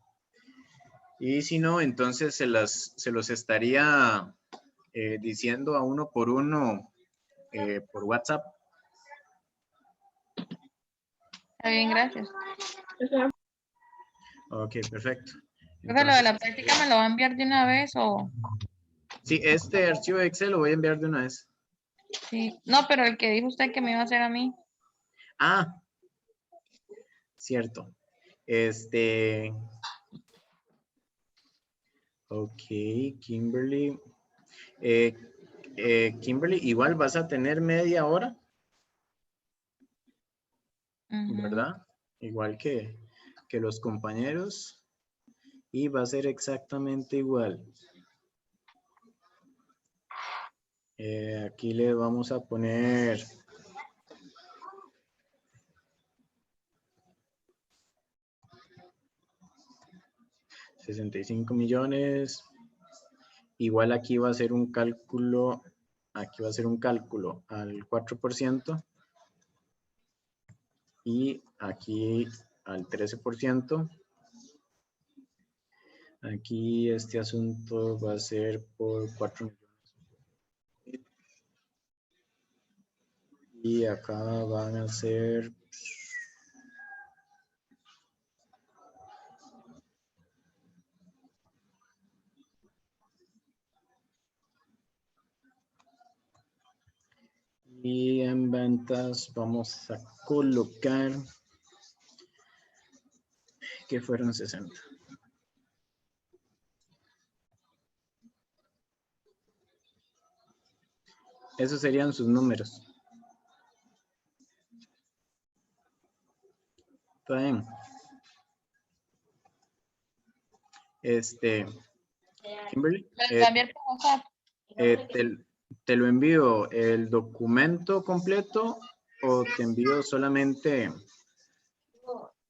y si no, entonces se los estaría diciendo a uno por uno por WhatsApp. Está bien, gracias. Ok, perfecto. Profe, lo de la Entonces, práctica me lo va a enviar de una vez o... sí, este archivo de Excel lo voy a enviar de una vez. Sí. No, pero el que dijo usted que me iba a hacer a mí. Ah, cierto. Ok, Kimberly. Kimberly, igual vas a tener media hora, Ujú. ¿verdad? Igual que los compañeros. Y va a ser exactamente igual. Aquí le vamos a poner 65 millones. Igual aquí va a ser un cálculo, aquí va a ser un cálculo al 4% y aquí al 13%. Aquí este asunto va a ser por 4 millones. Y acá van a ser... Y en ventas vamos a colocar que fueron 60. Esos serían sus números. ¿Está bien? Kimberly, Me lo envían por WhatsApp. te lo envío el documento completo o te envío solamente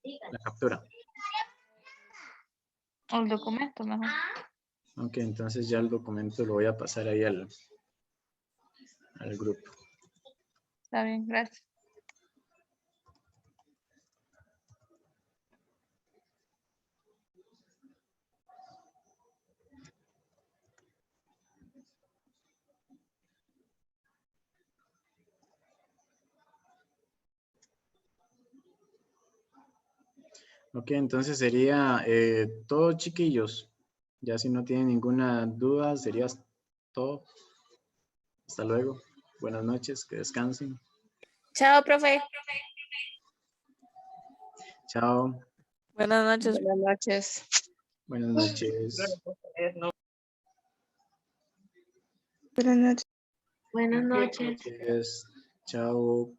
la captura. El documento, mejor. Ok, entonces ya el documento lo voy a pasar ahí al grupo. Está bien, gracias. Ok, entonces sería todo, chiquillos. Ya si no tienen ninguna duda, sería todo. Hasta luego. Buenas noches, que descansen. Chao, profe. Chao. Buenas noches. Buenas noches. Buenas noches. Buenas noches. Buenas Buenas noches. noches. Chao.